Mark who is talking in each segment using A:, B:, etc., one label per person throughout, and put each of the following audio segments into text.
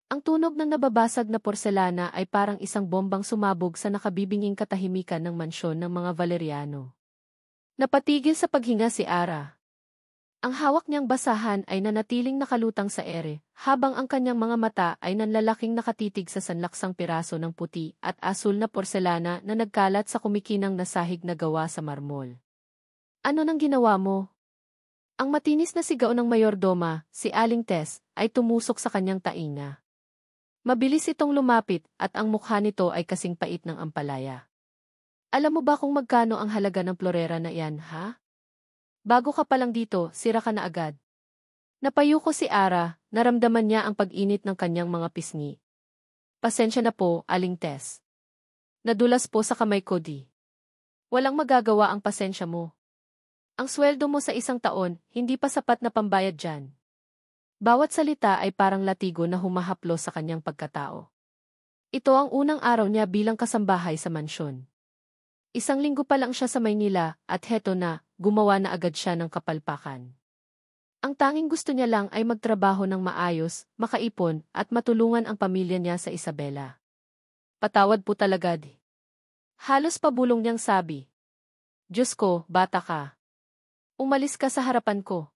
A: Ang tunog ng nababasag na porselana ay parang isang bombang sumabog sa nakabibinging katahimikan ng mansyon ng mga Valeriano. Napatigil sa paghinga si Ara. Ang hawak niyang basahan ay nanatiling nakalutang sa ere, habang ang kanyang mga mata ay nanlalaking nakatitig sa sanlaksang piraso ng puti at asul na porselana na nagkalat sa kumikinang na sahig na gawa sa marmol. Ano nang ginawa mo? Ang matinis na sigaw ng mayordoma, si Aling Tess, ay tumusok sa kanyang tainga. Mabilis itong lumapit at ang mukha nito ay kasing pait ng ampalaya. Alam mo ba kung magkano ang halaga ng florera na iyan, ha? Bago ka pa lang dito, sira ka na agad. Napayuko si Ara, naramdaman niya ang pag-init ng kanyang mga pisngi. Pasensya na po, Aling Tess. Nadulas po sa kamay ko di. Walang magagawa ang pasensya mo. Ang sweldo mo sa isang taon, hindi pa sapat na pambayad dyan. Bawat salita ay parang latigo na humahaplos sa kanyang pagkatao. Ito ang unang araw niya bilang kasambahay sa mansyon. Isang linggo pa lang siya sa Maynila at heto na, gumawa na agad siya ng kapalpakan. Ang tanging gusto niya lang ay magtrabaho ng maayos, makaipon at matulungan ang pamilya niya sa Isabela. Patawad po talaga di. Halos pabulong niyang sabi. Diyos ko, bata ka. Umalis ka sa harapan ko.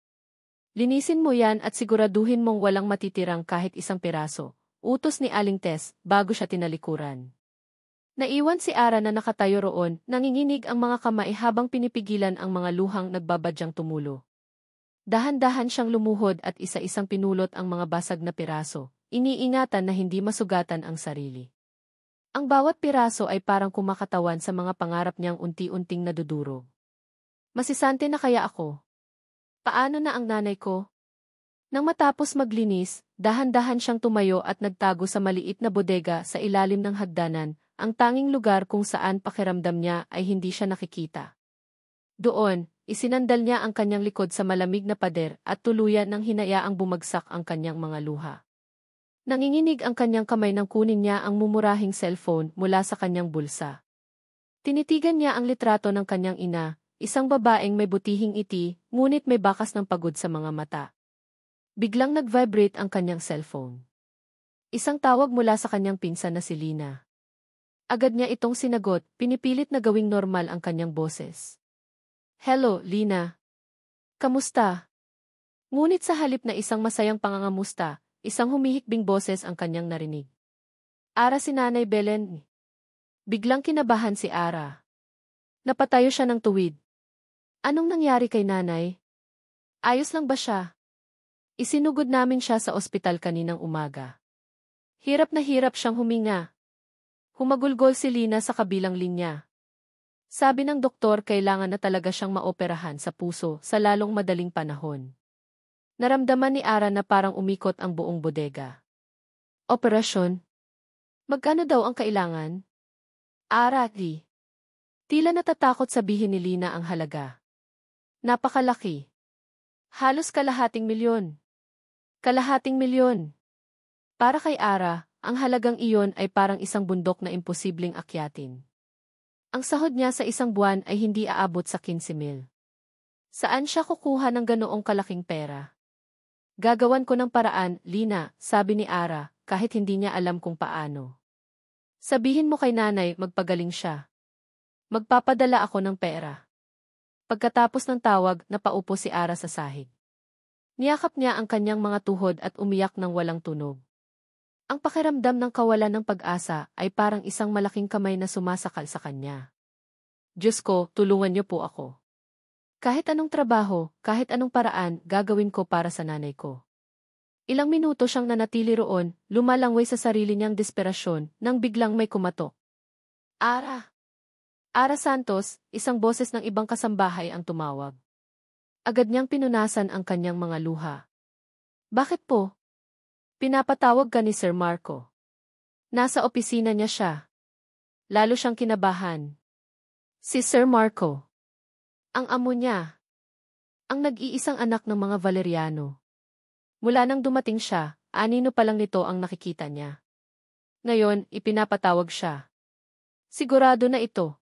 A: Linisin mo yan at siguraduhin mong walang matitirang kahit isang piraso. Utos ni Aling Tess bago siya tinalikuran. Naiwan si Ara na nakatayo roon, nanginginig ang mga kamay habang pinipigilan ang mga luhang nagbabadyang tumulo. Dahan-dahan siyang lumuhod at isa-isang pinulot ang mga basag na piraso, iniingatan na hindi masugatan ang sarili. Ang bawat piraso ay parang kumakatawan sa mga pangarap niyang unti-unting nadudurog. Masisante na kaya ako? Paano na ang nanay ko? Nang matapos maglinis, dahan-dahan siyang tumayo at nagtago sa maliit na bodega sa ilalim ng hagdanan, ang tanging lugar kung saan pakiramdam niya ay hindi siya nakikita. Doon, isinandal niya ang kanyang likod sa malamig na pader at tuluyan nang hinayaang bumagsak ang kanyang mga luha. Nanginginig ang kanyang kamay nang kunin niya ang mumurahing cellphone mula sa kanyang bulsa. Tinitigan niya ang litrato ng kanyang ina, isang babaeng may butihing iti, ngunit may bakas ng pagod sa mga mata. Biglang nag-vibrate ang kanyang cellphone. Isang tawag mula sa kanyang pinsan na si Lina. Agad niya itong sinagot, pinipilit na gawing normal ang kanyang boses. Hello, Lina. Kamusta? Ngunit sa halip na isang masayang pangangamusta, isang humihikbing boses ang kanyang narinig. Ara, si Nanay Belen. Biglang kinabahan si Ara. Napatayo siya ng tuwid. Anong nangyari kay nanay? Ayos lang ba siya? Isinugod namin siya sa ospital kaninang umaga. Hirap na hirap siyang huminga. Humagulgol si Lina sa kabilang linya. Sabi ng doktor kailangan na talaga siyang maoperahan sa puso sa lalong madaling panahon. Naramdaman ni Ara na parang umikot ang buong bodega. Operasyon? Magkano daw ang kailangan? Ara, di. Tila natatakot sabihin ni Lina ang halaga. Napakalaki. Halos kalahating milyon. Kalahating milyon. Para kay Ara, ang halagang iyon ay parang isang bundok na imposibleng akyatin. Ang sahod niya sa isang buwan ay hindi aabot sa 15,000. Saan siya kukuha ng ganoong kalaking pera? Gagawan ko ng paraan, Lina, sabi ni Ara, kahit hindi niya alam kung paano. Sabihin mo kay nanay, magpagaling siya. Magpapadala ako ng pera. Pagkatapos ng tawag, napaupo si Ara sa sahig. Niyakap niya ang kanyang mga tuhod at umiyak ng walang tunog. Ang pakiramdam ng kawalan ng pag-asa ay parang isang malaking kamay na sumasakal sa kanya. Diyos ko, tulungan niyo po ako. Kahit anong trabaho, kahit anong paraan, gagawin ko para sa nanay ko. Ilang minuto siyang nanatili roon, lumalangway sa sarili niyang desperasyon, nang biglang may kumatok. Ara! Ara Santos, isang boses ng ibang kasambahay ang tumawag. Agad niyang pinunasan ang kanyang mga luha. Bakit po? Pinapatawag ka ni Sir Marco. Nasa opisina niya siya. Lalo siyang kinabahan. Si Sir Marco. Ang amo niya. Ang nag-iisang anak ng mga Valeriano. Mula nang dumating siya, anino pa lang nito ang nakikita niya. Ngayon, ipinapatawag siya. Sigurado na ito.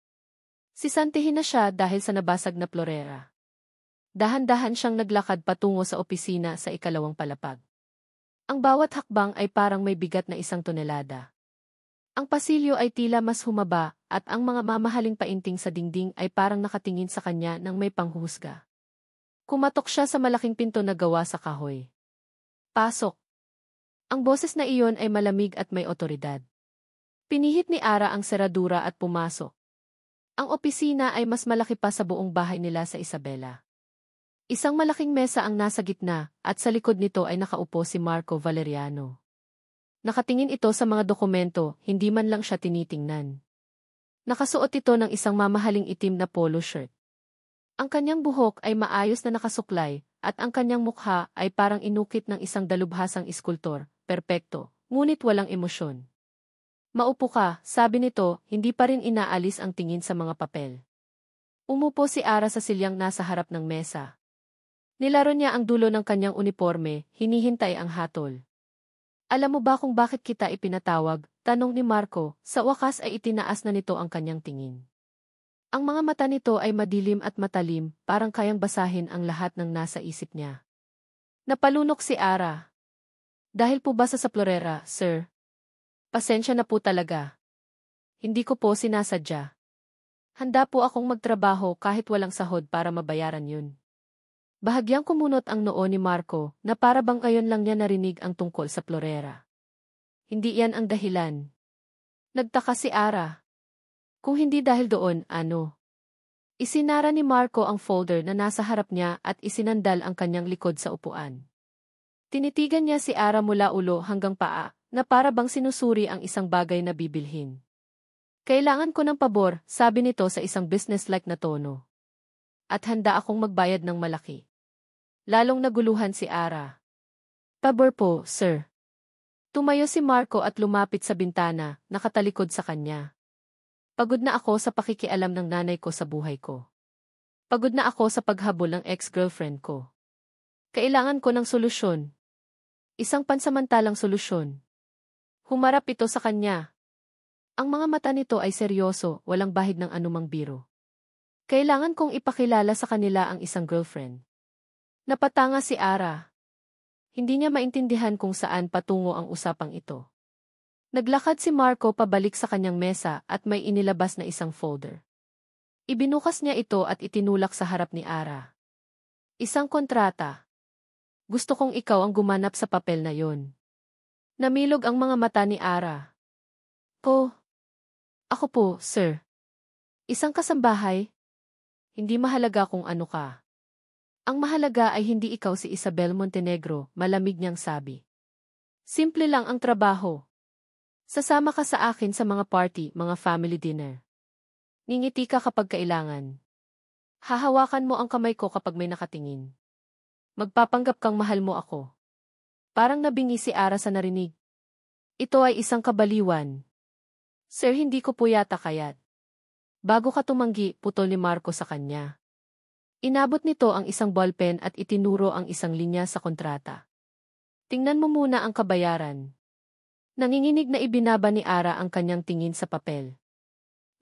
A: Sisantihin na siya dahil sa nabasag na florera. Dahan-dahan siyang naglakad patungo sa opisina sa ikalawang palapag. Ang bawat hakbang ay parang may bigat na 1 tonelada. Ang pasilyo ay tila mas humaba, at ang mga mamahaling painting sa dingding ay parang nakatingin sa kanya ng may panghuhusga. Kumatok siya sa malaking pinto na gawa sa kahoy. Pasok. Ang boses na iyon ay malamig at may otoridad. Pinihit ni Ara ang seradura at pumasok. Ang opisina ay mas malaki pa sa buong bahay nila sa Isabela. Isang malaking mesa ang nasa gitna, at sa likod nito ay nakaupo si Marco Valeriano. Nakatingin ito sa mga dokumento, hindi man lang siya tinitingnan. Nakasuot ito ng isang mamahaling itim na polo shirt. Ang kanyang buhok ay maayos na nakasuklay, at ang kanyang mukha ay parang inukit ng isang dalubhasang iskultor, perpekto, ngunit walang emosyon. Maupo ka, sabi nito, hindi pa rin inaalis ang tingin sa mga papel. Umupo si Ara sa silyang nasa harap ng mesa. Nilaro niya ang dulo ng kanyang uniforme, hinihintay ang hatol. Alam mo ba kung bakit kita ipinatawag? Tanong ni Marco, sa wakas ay itinaas na nito ang kanyang tingin. Ang mga mata nito ay madilim at matalim, parang kayang basahin ang lahat ng nasa isip niya. Napalunok si Ara. Dahil po ba sa Florera, sir? Pasensya na po talaga. Hindi ko po sinasadya. Handa po akong magtrabaho kahit walang sahod para mabayaran yun. Bahagyang kumunot ang noo ni Marco na para bang ngayon lang niya narinig ang tungkol sa Florera. Hindi yan ang dahilan. Nagtaka si Ara. Kung hindi dahil doon, ano? Isinara ni Marco ang folder na nasa harap niya at isinandal ang kanyang likod sa upuan. Tinitigan niya si Ara mula ulo hanggang paa, na para bang sinusuri ang isang bagay na bibilhin. Kailangan ko ng pabor, sabi nito sa isang businesslike na tono. At handa akong magbayad ng malaki. Lalong naguluhan si Ara. Pabor po, sir. Tumayo si Marco at lumapit sa bintana, nakatalikod sa kanya. Pagod na ako sa pakikialam ng nanay ko sa buhay ko. Pagod na ako sa paghabol ng ex-girlfriend ko. Kailangan ko ng solusyon. Isang pansamantalang solusyon. Humarap ito sa kanya. Ang mga mata nito ay seryoso, walang bahid ng anumang biro. Kailangan kong ipakilala sa kanila ang isang girlfriend. Napatanga si Ara. Hindi niya maintindihan kung saan patungo ang usapang ito. Naglakad si Marco pabalik sa kanyang mesa at may inilabas na isang folder. Ibinukas niya ito at itinulak sa harap ni Ara. Isang kontrata. Gusto kong ikaw ang gumanap sa papel na yon. Namilog ang mga mata ni Ara. Ako po, sir. Isang kasambahay? Hindi mahalaga kung ano ka. Ang mahalaga ay hindi ikaw si Isabel Montenegro, malamig niyang sabi. Simple lang ang trabaho. Sasama ka sa akin sa mga party, mga family dinner. Ngingiti ka kapag kailangan. Hahawakan mo ang kamay ko kapag may nakatingin. Magpapanggap kang mahal mo ako. Parang nabingi si Ara sa narinig. Ito ay isang kabaliwan. Sir, hindi ko po yata kayat. Bago ka tumanggi, putol ni Marco sa kanya. Inabot nito ang isang ballpen at itinuro ang isang linya sa kontrata. Tingnan mo muna ang kabayaran. Nanginginig na ibinaba ni Ara ang kanyang tingin sa papel.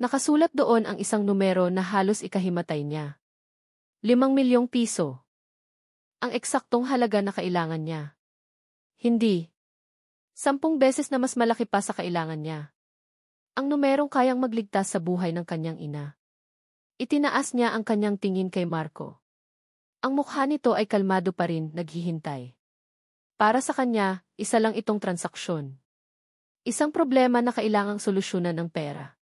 A: Nakasulat doon ang isang numero na halos ikahimatay niya. 5 milyong piso. Ang eksaktong halaga na kailangan niya. Hindi. 10 beses na mas malaki pa sa kailangan niya. Ang numerong kayang magligtas sa buhay ng kanyang ina. Itinaas niya ang kanyang tingin kay Marco. Ang mukha nito ay kalmado pa rin, naghihintay. Para sa kanya, isa lang itong transaksyon. Isang problema na kailangang solusyonan ng pera.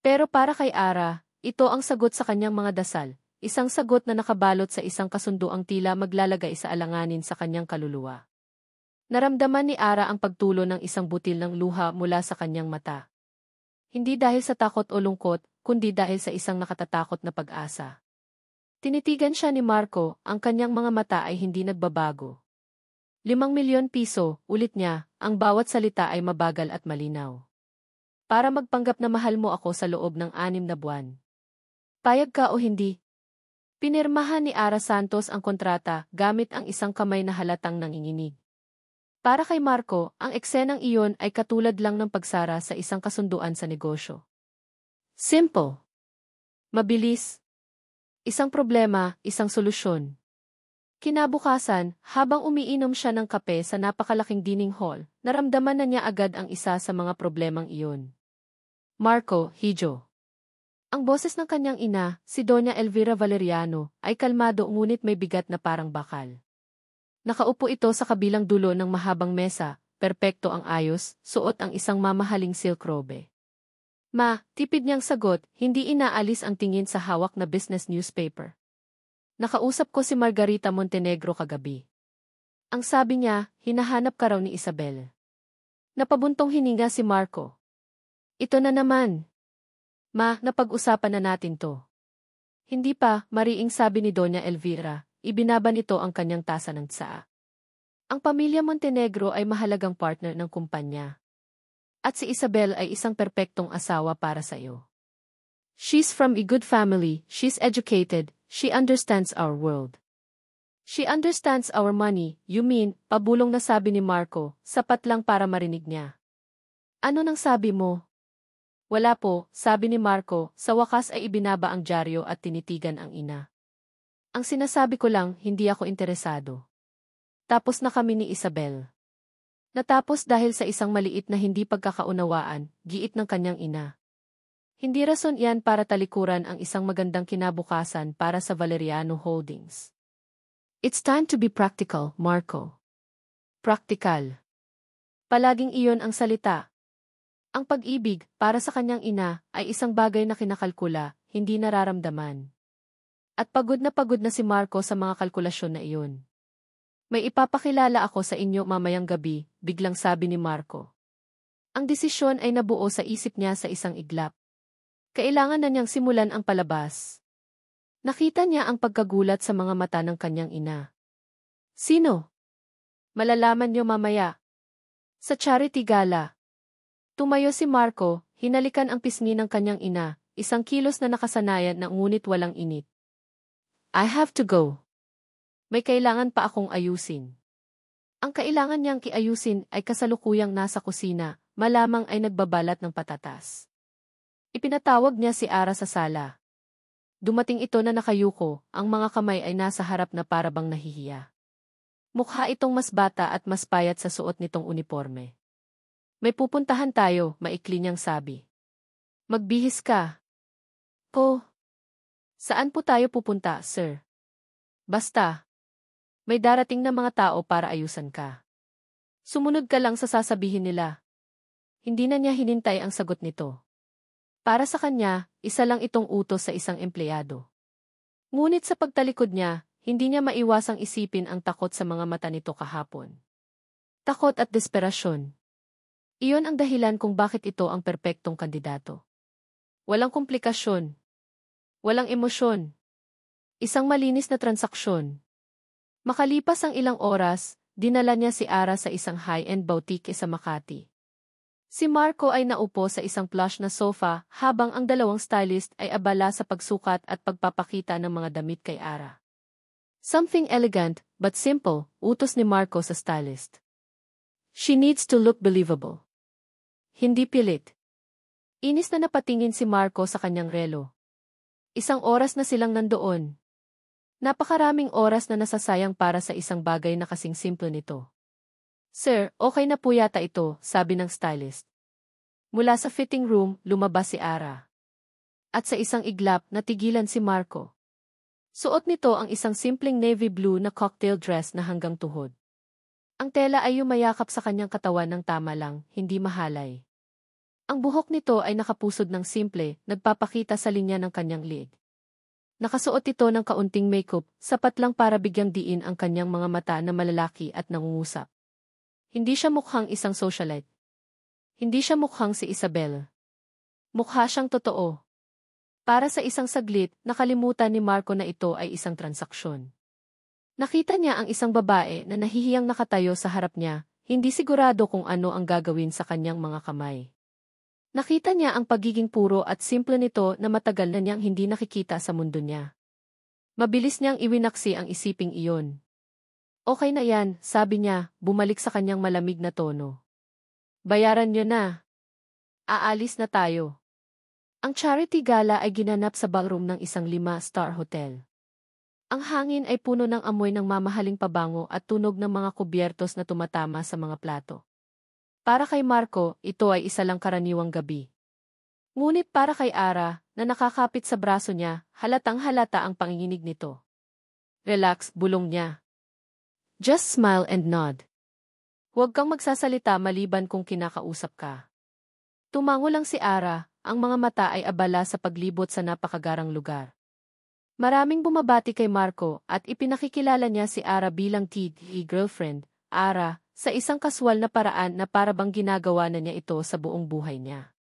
A: Pero para kay Ara, ito ang sagot sa kanyang mga dasal, isang sagot na nakabalot sa isang kasunduang tila maglalagay sa alanganin sa kanyang kaluluwa. Naramdaman ni Ara ang pagtulo ng isang butil ng luha mula sa kanyang mata. Hindi dahil sa takot o lungkot, kundi dahil sa isang nakatatakot na pag-asa. Tinitigan siya ni Marco, ang kanyang mga mata ay hindi nagbabago. 5 milyon piso, ulit niya, ang bawat salita ay mabagal at malinaw. Para magpanggap na mahal mo ako sa loob ng 6 na buwan. Payag ka o hindi? Pinirmahan ni Ara Santos ang kontrata gamit ang isang kamay na halatang nanginginig. Para kay Marco, ang eksenang iyon ay katulad lang ng pagsara sa isang kasunduan sa negosyo. Simple. Mabilis. Isang problema, isang solusyon. Kinabukasan, habang umiinom siya ng kape sa napakalaking dining hall, naramdaman na niya agad ang isa sa mga problemang iyon. Marco, Hijo. Ang boses ng kanyang ina, si Doña Elvira Valeriano, ay kalmado ngunit may bigat na parang bakal. Nakaupo ito sa kabilang dulo ng mahabang mesa, perpekto ang ayos, suot ang isang mamahaling silk robe. Ma, tipid niyang sagot, hindi inaalis ang tingin sa hawak na business newspaper. Nakausap ko si Margarita Montenegro kagabi. Ang sabi niya, hinahanap ka raw ni Isabel. Napabuntong hininga si Marco. Ito na naman. Ma, napag-usapan na natin to. Hindi pa, mariing sabi ni Doña Elvira, ibinaba nito ang kanyang tasa ng tsaa. Ang pamilya Montenegro ay mahalagang partner ng kumpanya. At si Isabel ay isang perpektong asawa para sa iyo. She's from a good family, she's educated, she understands our world. She understands our money, you mean, pabulong na sabi ni Marco, sapat lang para marinig niya. Ano nang sabi mo? Wala po, sabi ni Marco, sa wakas ay ibinaba ang dyaryo at tinitigan ang ina. Ang sinasabi ko lang, hindi ako interesado. Tapos na kami ni Isabel. Natapos dahil sa isang maliit na hindi pagkakaunawaan, giit ng kanyang ina. Hindi rason yan para talikuran ang isang magandang kinabukasan para sa Valeriano Holdings. It's time to be practical, Marco. Practical. Palaging iyon ang salita. Ang pag-ibig, para sa kanyang ina, ay isang bagay na kinakalkula, hindi nararamdaman. At pagod na si Marco sa mga kalkulasyon na iyon. May ipapakilala ako sa inyo mamayang gabi, biglang sabi ni Marco. Ang desisyon ay nabuo sa isip niya sa isang iglap. Kailangan na niyang simulan ang palabas. Nakita niya ang pagkagulat sa mga mata ng kanyang ina. Sino? Malalaman niyo mamaya. Sa charity gala. Tumayo si Marco, hinalikan ang pisngi ng kanyang ina, isang kilos na nakasanayan na ngunit walang init. I have to go. May kailangan pa akong ayusin. Ang kailangan niyang kiayusin ay kasalukuyang nasa kusina, malamang ay nagbabalat ng patatas. Ipinatawag niya si Ara sa sala. Dumating ito na nakayuko, ang mga kamay ay nasa harap na parabang nahihiya. Mukha itong mas bata at mas payat sa suot nitong uniforme. May pupuntahan tayo, maikli niyang sabi. Magbihis ka. Po. Saan po tayo pupunta, sir? Basta. May darating na mga tao para ayusan ka. Sumunod ka lang sa sasabihin nila. Hindi na niya hinintay ang sagot nito. Para sa kanya, isa lang itong utos sa isang empleyado. Ngunit sa pagtalikod niya, hindi niya maiwasang isipin ang takot sa mga mata nito kahapon. Takot at desperasyon. Iyon ang dahilan kung bakit ito ang perpektong kandidato. Walang komplikasyon. Walang emosyon. Isang malinis na transaksyon. Makalipas ang ilang oras, dinala niya si Ara sa isang high-end boutique sa Makati. Si Marco ay naupo sa isang plush na sofa habang ang dalawang stylist ay abala sa pagsukat at pagpapakita ng mga damit kay Ara. Something elegant, but simple, utos ni Marco sa stylist. She needs to look believable. Hindi pilit. Inis na napatingin si Marco sa kanyang relo. Isang oras na silang nandoon. Napakaraming oras na nasasayang para sa isang bagay na kasing simple nito. Sir, okay na po yata ito, sabi ng stylist. Mula sa fitting room, lumabas si Ara. At sa isang iglap, natigilan si Marco. Suot nito ang isang simpleng navy blue na cocktail dress na hanggang tuhod. Ang tela ay yumayakap sa kanyang katawan ng tama lang, hindi mahalay. Ang buhok nito ay nakapusod ng simple, nagpapakita sa linya ng kanyang liig. Nakasuot ito ng kaunting makeup, sapat lang para bigyang diin ang kanyang mga mata na malalaki at nangungusap. Hindi siya mukhang isang socialite. Hindi siya mukhang si Isabel. Mukha siyang totoo. Para sa isang saglit, nakalimutan ni Marco na ito ay isang transaksyon. Nakita niya ang isang babae na nahihiyang nakatayo sa harap niya, hindi sigurado kung ano ang gagawin sa kanyang mga kamay. Nakita niya ang pagiging puro at simple nito na matagal na niyang hindi nakikita sa mundo niya. Mabilis niyang iwinaksi ang isiping iyon. Okay na yan, sabi niya, bumalik sa kanyang malamig na tono. Bayaran niyo na. Aalis na tayo. Ang charity gala ay ginanap sa ballroom ng isang 5-star hotel. Ang hangin ay puno ng amoy ng mamahaling pabango at tunog ng mga kubyertos na tumatama sa mga plato. Para kay Marco, ito ay isa lang karaniwang gabi. Ngunit para kay Ara, na nakakapit sa braso niya, halatang-halata ang panginginig nito. Relax, bulong niya. Just smile and nod. Huwag kang magsasalita maliban kung kinakausap ka. Tumango lang si Ara, ang mga mata ay abala sa paglibot sa napakagarang lugar. Maraming bumabati kay Marco at ipinakikilala niya si Ara bilang girlfriend, Ara, sa isang kaswal na paraan na para bang ginagawa na niya ito sa buong buhay niya.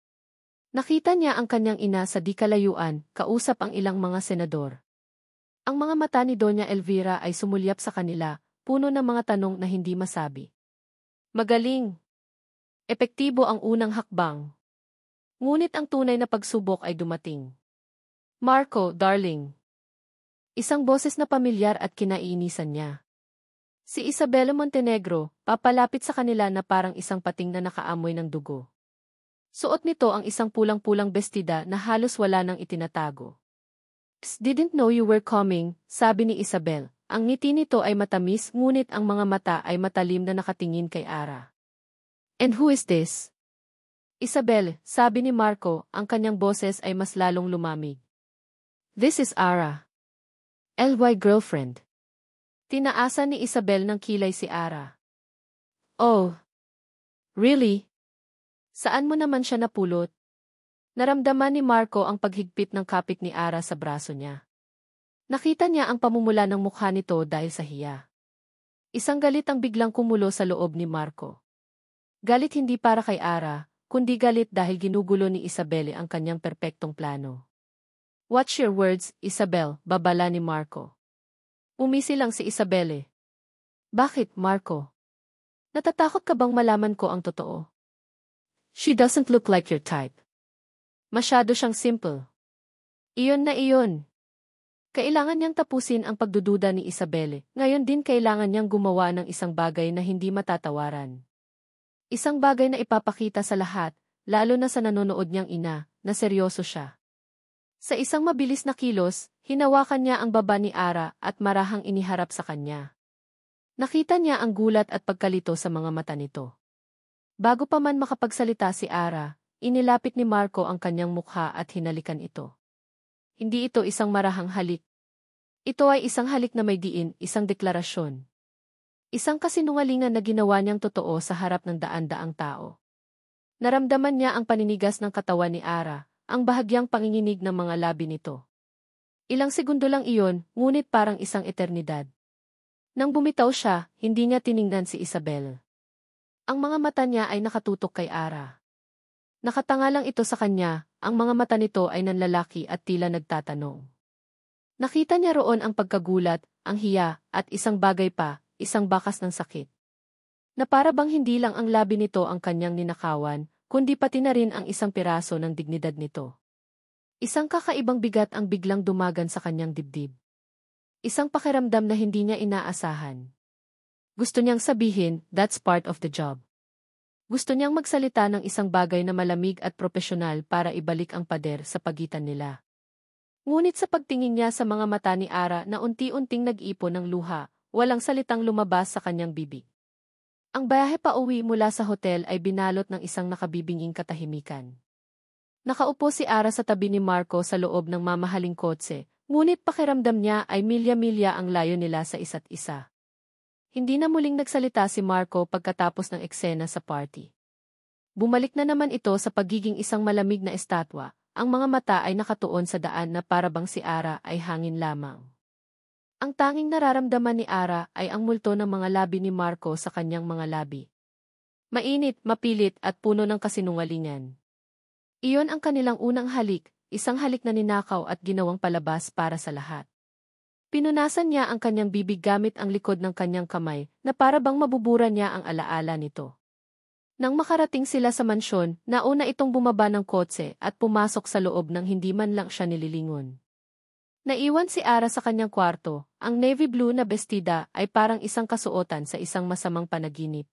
A: Nakita niya ang kanyang ina sa di kalayuan, kausap ang ilang mga senador. Ang mga mata ni Doña Elvira ay sumulyap sa kanila, puno ng mga tanong na hindi masabi. Magaling! Epektibo ang unang hakbang. Ngunit ang tunay na pagsubok ay dumating. Marco, darling. Isang boses na pamilyar at kinaiinisan niya. Si Isabela Montenegro, papalapit sa kanila na parang isang pating na nakaamoy ng dugo. Suot nito ang isang pulang-pulang bestida na halos wala nang itinatago. Didn't know you were coming, sabi ni Isabel. Ang ngiti nito ay matamis ngunit ang mga mata ay matalim na nakatingin kay Ara. And who is this? Isabel, sabi ni Marco, ang kanyang boses ay mas lalong lumamig. This is Ara. LY girlfriend. Tinaasan ni Isabel ng kilay si Ara. Oh. Really? Saan mo naman siya napulot? Naramdaman ni Marco ang paghigpit ng kapit ni Ara sa braso niya. Nakita niya ang pamumula ng mukha nito dahil sa hiya. Isang galit ang biglang kumulo sa loob ni Marco. Galit hindi para kay Ara, kundi galit dahil ginugulo ni Isabel ang kanyang perpektong plano. Watch your words, Isabel, babala ni Marco. Umisi lang si Isabel. Bakit, Marco? Natatakot ka bang malaman ko ang totoo? She doesn't look like your type. Masyado siyang simple. Iyon na iyon. Kailangan niyang tapusin ang pagdududa ni Isabel. Ngayon din kailangan niyang gumawa ng isang bagay na hindi matatawaran. Isang bagay na ipapakita sa lahat, lalo na sa nanonood niyang ina, na seryoso siya. Sa isang mabilis na kilos, hinawakan niya ang baba ni Ara at marahang iniharap sa kanya. Nakita niya ang gulat at pagkalito sa mga mata nito. Bago pa man makapagsalita si Ara, inilapit ni Marco ang kanyang mukha at hinalikan ito. Hindi ito isang marahang halik. Ito ay isang halik na may diin, isang deklarasyon. Isang kasinungalingan na ginawa niyang totoo sa harap ng daan-daang tao. Naramdaman niya ang paninigas ng katawan ni Ara, ang bahagyang panginginig ng mga labi nito. Ilang segundo lang iyon, ngunit parang isang eternidad. Nang bumitaw siya, hindi niya tiningnan si Isabel. Ang mga mata niya ay nakatutok kay Ara. Nakatanga lang ito sa kanya, ang mga mata nito ay nanlalaki at tila nagtatanong. Nakita niya roon ang pagkagulat, ang hiya, at isang bagay pa, isang bakas ng sakit. Na para bang hindi lang ang labi nito ang kanyang ninakawan, kundi pati na rin ang isang piraso ng dignidad nito. Isang kakaibang bigat ang biglang dumagan sa kanyang dibdib. Isang pakiramdam na hindi niya inaasahan. Gusto niyang sabihin, that's part of the job. Gusto niyang magsalita ng isang bagay na malamig at propesyonal para ibalik ang pader sa pagitan nila. Ngunit sa pagtingin niya sa mga mata ni Ara na unti-unting nag-ipon ng luha, walang salitang lumabas sa kanyang bibig. Ang biyahe pa uwi mula sa hotel ay binalot ng isang nakabibinging katahimikan. Nakaupo si Ara sa tabi ni Marco sa loob ng mamahaling kotse, ngunit pakiramdam niya ay milya-milya ang layo nila sa isa't isa. Hindi na muling nagsalita si Marco pagkatapos ng eksena sa party. Bumalik na naman ito sa pagiging isang malamig na estatwa, ang mga mata ay nakatuon sa daan na para bang si Ara ay hangin lamang. Ang tanging nararamdaman ni Ara ay ang multo ng mga labi ni Marco sa kanyang mga labi. Mainit, mapilit at puno ng kasinungalingan. Iyon ang kanilang unang halik, isang halik na ninakaw at ginawang palabas para sa lahat. Pinunasan niya ang kanyang bibig gamit ang likod ng kanyang kamay na para bang mabubura niya ang alaala nito. Nang makarating sila sa mansyon, nauna itong bumaba ng kotse at pumasok sa loob nang hindi man lang siya nililingon. Naiwan si Ara sa kanyang kwarto, ang navy blue na bestida ay parang isang kasuotan sa isang masamang panaginip.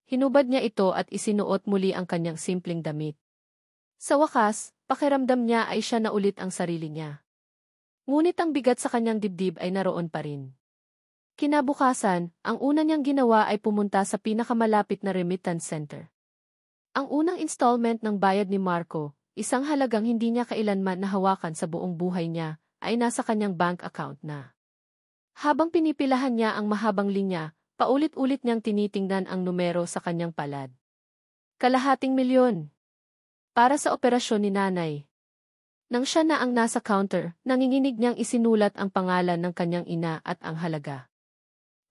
A: Hinubad niya ito at isinuot muli ang kanyang simpleng damit. Sa wakas, pakiramdam niya ay siya na ulit ang sarili niya. Ngunit ang bigat sa kanyang dibdib ay naroon pa rin. Kinabukasan, ang una niyang ginawa ay pumunta sa pinakamalapit na remittance center. Ang unang installment ng bayad ni Marco, isang halagang hindi niya kailanman nahawakan sa buong buhay niya, ay nasa kanyang bank account na. Habang pinipilahan niya ang mahabang linya, paulit-ulit niyang tinitingnan ang numero sa kanyang palad. ₱250,000. Para sa operasyon ni nanay. Nang siya na ang nasa counter, nanginginig niyang isinulat ang pangalan ng kanyang ina at ang halaga.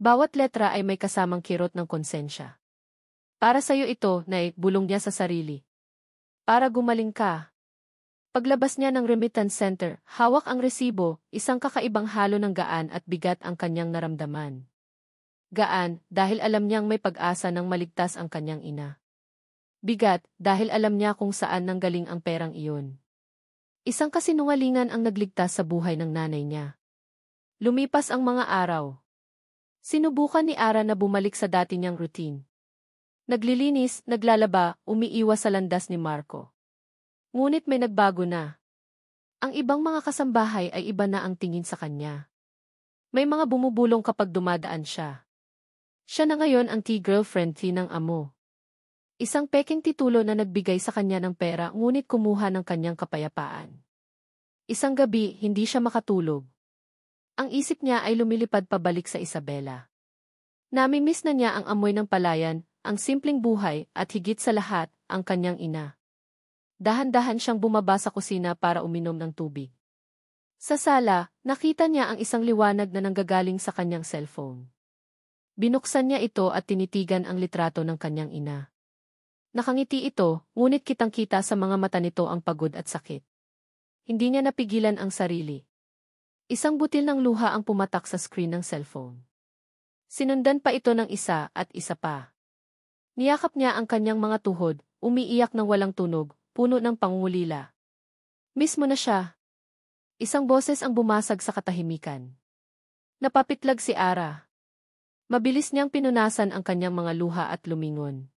A: Bawat letra ay may kasamang kirot ng konsensya. Para sa'yo ito, Nay, bulong niya sa sarili. Para gumaling ka. Paglabas niya ng remittance center, hawak ang resibo, isang kakaibang halo ng gaan at bigat ang kanyang naramdaman. Gaan, dahil alam niyang may pag-asa ng maligtas ang kanyang ina. Bigat, dahil alam niya kung saan nanggaling ang perang iyon. Isang kasinungalingan ang nagligtas sa buhay ng nanay niya. Lumipas ang mga araw. Sinubukan ni Ara na bumalik sa dati niyang routine. Naglilinis, naglalaba, umiiwas sa landas ni Marco. Ngunit may nagbago na. Ang ibang mga kasambahay ay iba na ang tingin sa kanya. May mga bumubulong kapag dumadaan siya. Siya na ngayon ang tea-girlfriend ng amo. Isang peking titulo na nagbigay sa kanya ng pera ngunit kumuha ng kanyang kapayapaan. Isang gabi, hindi siya makatulog. Ang isip niya ay lumilipad pabalik sa Isabela. Namimiss na niya ang amoy ng palayan, ang simpleng buhay, at higit sa lahat, ang kanyang ina. Dahan-dahan siyang bumaba sa kusina para uminom ng tubig. Sa sala, nakita niya ang isang liwanag na nanggagaling sa kanyang cellphone. Binuksan niya ito at tinitigan ang litrato ng kanyang ina. Nakangiti ito, ngunit kitang-kita sa mga mata nito ang pagod at sakit. Hindi niya napigilan ang sarili. Isang butil ng luha ang pumatak sa screen ng cellphone. Sinundan pa ito ng isa at isa pa. Niyakap niya ang kanyang mga tuhod, umiiyak ng walang tunog, puno ng pangungulila. Mismo na siya. Isang boses ang bumasag sa katahimikan. Napapitlag si Ara. Mabilis niyang pinunasan ang kanyang mga luha at lumingon.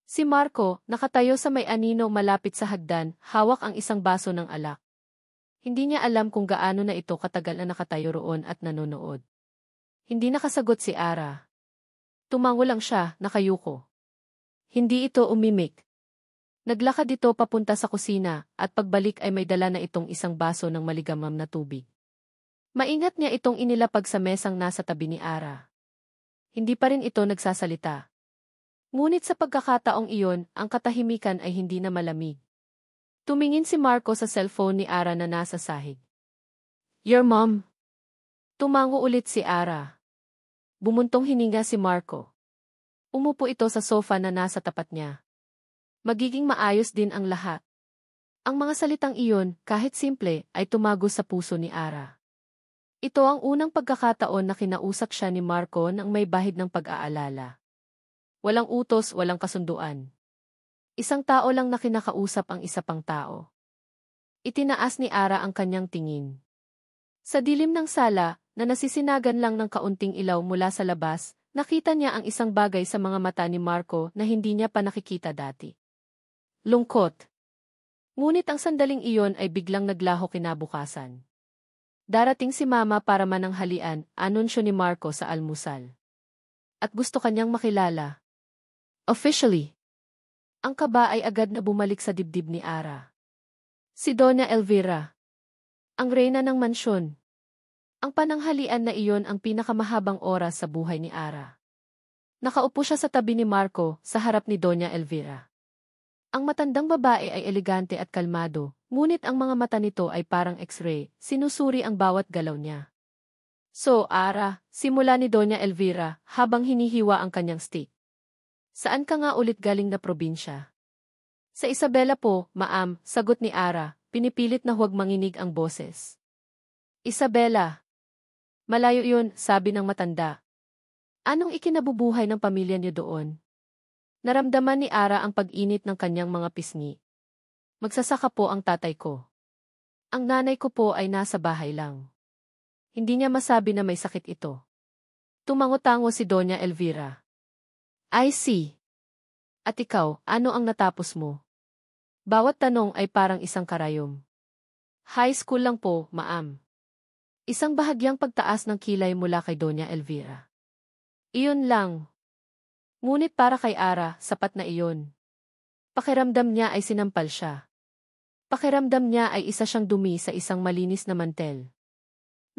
A: Si Marco, nakatayo sa may anino malapit sa hagdan, hawak ang isang baso ng alak. Hindi niya alam kung gaano na ito katagal na nakatayo roon at nanonood. Hindi nakasagot si Ara. Tumango lang siya, nakayuko. Hindi ito umimik. Naglakad ito papunta sa kusina, at pagbalik ay may dala na itong isang baso ng maligamam na tubig. Maingat niya itong inilapag sa mesang nasa tabi ni Ara. Hindi pa rin ito nagsasalita. Ngunit sa pagkakataong iyon, ang katahimikan ay hindi na malamig. Tumingin si Marco sa cellphone ni Ara na nasa sahig. Your mom. Tumango ulit si Ara. Bumuntong hininga si Marco. Umupo ito sa sofa na nasa tapat niya. Magiging maayos din ang lahat. Ang mga salitang iyon, kahit simple, ay tumago sa puso ni Ara. Ito ang unang pagkakataon na kinausap siya ni Marco nang may bahid ng pag-aalala. Walang utos, walang kasunduan. Isang tao lang na kinakausap ang isa pang tao. Itinaas ni Ara ang kanyang tingin. Sa dilim ng sala, na nasisinagan lang ng kaunting ilaw mula sa labas, nakita niya ang isang bagay sa mga mata ni Marco na hindi niya pa nakikita dati. Lungkot. Ngunit ang sandaling iyon ay biglang naglaho kinabukasan. Darating si Mama para mananghalian, anunsyo ni Marco sa almusal. At gusto kanyang makilala. Officially. Ang kaba ay agad na bumalik sa dibdib ni Ara. Si Doña Elvira. Ang reyna ng mansyon. Ang pananghalian na iyon ang pinakamahabang oras sa buhay ni Ara. Nakaupo siya sa tabi ni Marco, sa harap ni Doña Elvira. Ang matandang babae ay elegante at kalmado, ngunit ang mga mata nito ay parang X-ray, sinusuri ang bawat galaw niya. So, Ara, simula ni Doña Elvira, habang hinihiwa ang kanyang stick. Saan ka nga ulit galing na probinsya? Sa Isabela po, Maam, sagot ni Ara, pinipilit na huwag manginig ang boses. Isabela. Malayo yun, sabi ng matanda. Anong ikinabubuhay ng pamilya niyo doon? Naramdaman ni Ara ang pag-init ng kanyang mga pisngi. Magsasaka po ang tatay ko. Ang nanay ko po ay nasa bahay lang. Hindi niya masabi na may sakit ito. Tumango-tango si Doña Elvira. I see. At ikaw, ano ang natapos mo? Bawat tanong ay parang isang karayom. High school lang po, Maam. Isang bahagyang pagtaas ng kilay mula kay Doña Elvira. Iyon lang. Ngunit para kay Ara, sapat na iyon. Pakiramdam niya ay sinampal siya. Pakiramdam niya ay isa siyang dumi sa isang malinis na mantel.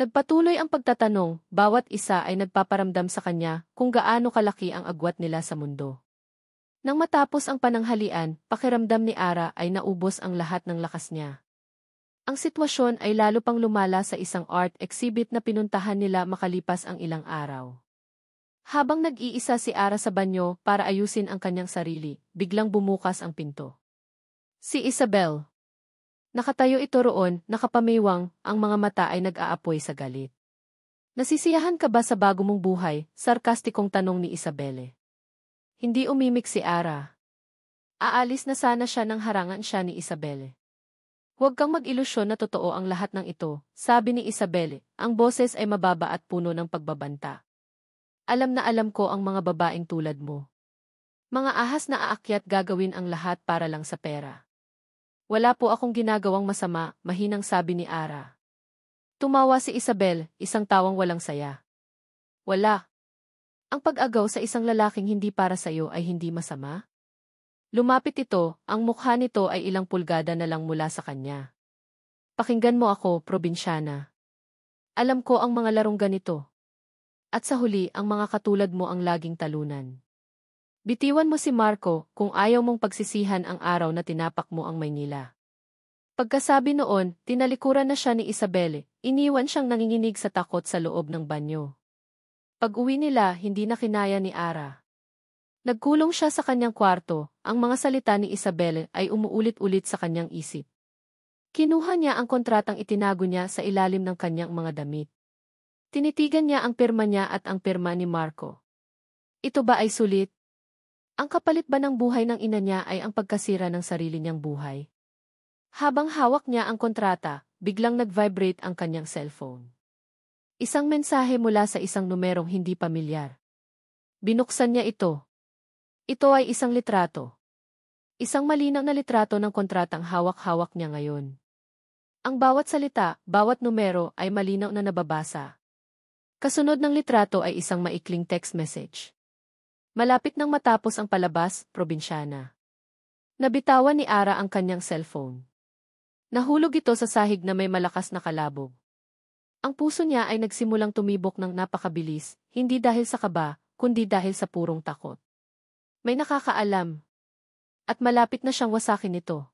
A: Nagpatuloy ang pagtatanong, bawat isa ay nagpaparamdam sa kanya kung gaano kalaki ang agwat nila sa mundo. Nang matapos ang pananghalian, pakiramdam ni Ara ay naubos ang lahat ng lakas niya. Ang sitwasyon ay lalo pang lumala sa isang art exhibit na pinuntahan nila makalipas ang ilang araw. Habang nag-iisa si Ara sa banyo para ayusin ang kanyang sarili, biglang bumukas ang pinto. Si Isabel. Nakatayo ito roon, nakapamiwang, ang mga mata ay nag-aapoy sa galit. Nasisiyahan ka ba sa bago mong buhay? Sarkastikong tanong ni Isabelle. Hindi umimik si Ara. Aalis na sana siya nang harangan siya ni Isabelle. Huwag kang mag-ilusyon na totoo ang lahat ng ito, sabi ni Isabelle, ang boses ay mababa at puno ng pagbabanta. Alam na alam ko ang mga babaeng tulad mo. Mga ahas na aakyat gagawin ang lahat para lang sa pera. Wala po akong ginagawang masama, mahinang sabi ni Ara. Tumawa si Isabel, isang tawang walang saya. Wala. Ang pag-agaw sa isang lalaking hindi para sa'yo ay hindi masama? Lumapit ito, ang mukha nito ay ilang pulgada na lang mula sa kanya. Pakinggan mo ako, probinsyana. Alam ko ang mga larong ganito. At sa huli, ang mga katulad mo ang laging talunan. Bitiwan mo si Marco kung ayaw mong pagsisihan ang araw na tinapak mo ang Maynila. Pagkasabi noon, tinalikuran na siya ni Isabelle, iniwan siyang nanginginig sa takot sa loob ng banyo. Pag-uwi nila, hindi na kinaya ni Ara. Nagkulong siya sa kanyang kwarto, ang mga salita ni Isabelle ay umuulit-ulit sa kanyang isip. Kinuha niya ang kontratang itinago niya sa ilalim ng kanyang mga damit. Tinitigan niya ang pirma niya at ang pirma ni Marco. Ito ba ay sulit? Ang kapalit ba ng buhay ng ina niya ay ang pagkasira ng sarili niyang buhay? Habang hawak niya ang kontrata, biglang nag-vibrate ang kanyang cellphone. Isang mensahe mula sa isang numerong hindi pamilyar. Binuksan niya ito. Ito ay isang litrato. Isang malinaw na litrato ng kontratang hawak-hawak niya ngayon. Ang bawat salita, bawat numero ay malinaw na nababasa. Kasunod ng litrato ay isang maikling text message. Malapit nang matapos ang palabas, probinsyana. Nabitawan ni Ara ang kanyang cellphone. Nahulog ito sa sahig na may malakas na kalabog. Ang puso niya ay nagsimulang tumibok ng napakabilis, hindi dahil sa kaba, kundi dahil sa purong takot. May nakakaalam. At malapit na siyang wasakin ito.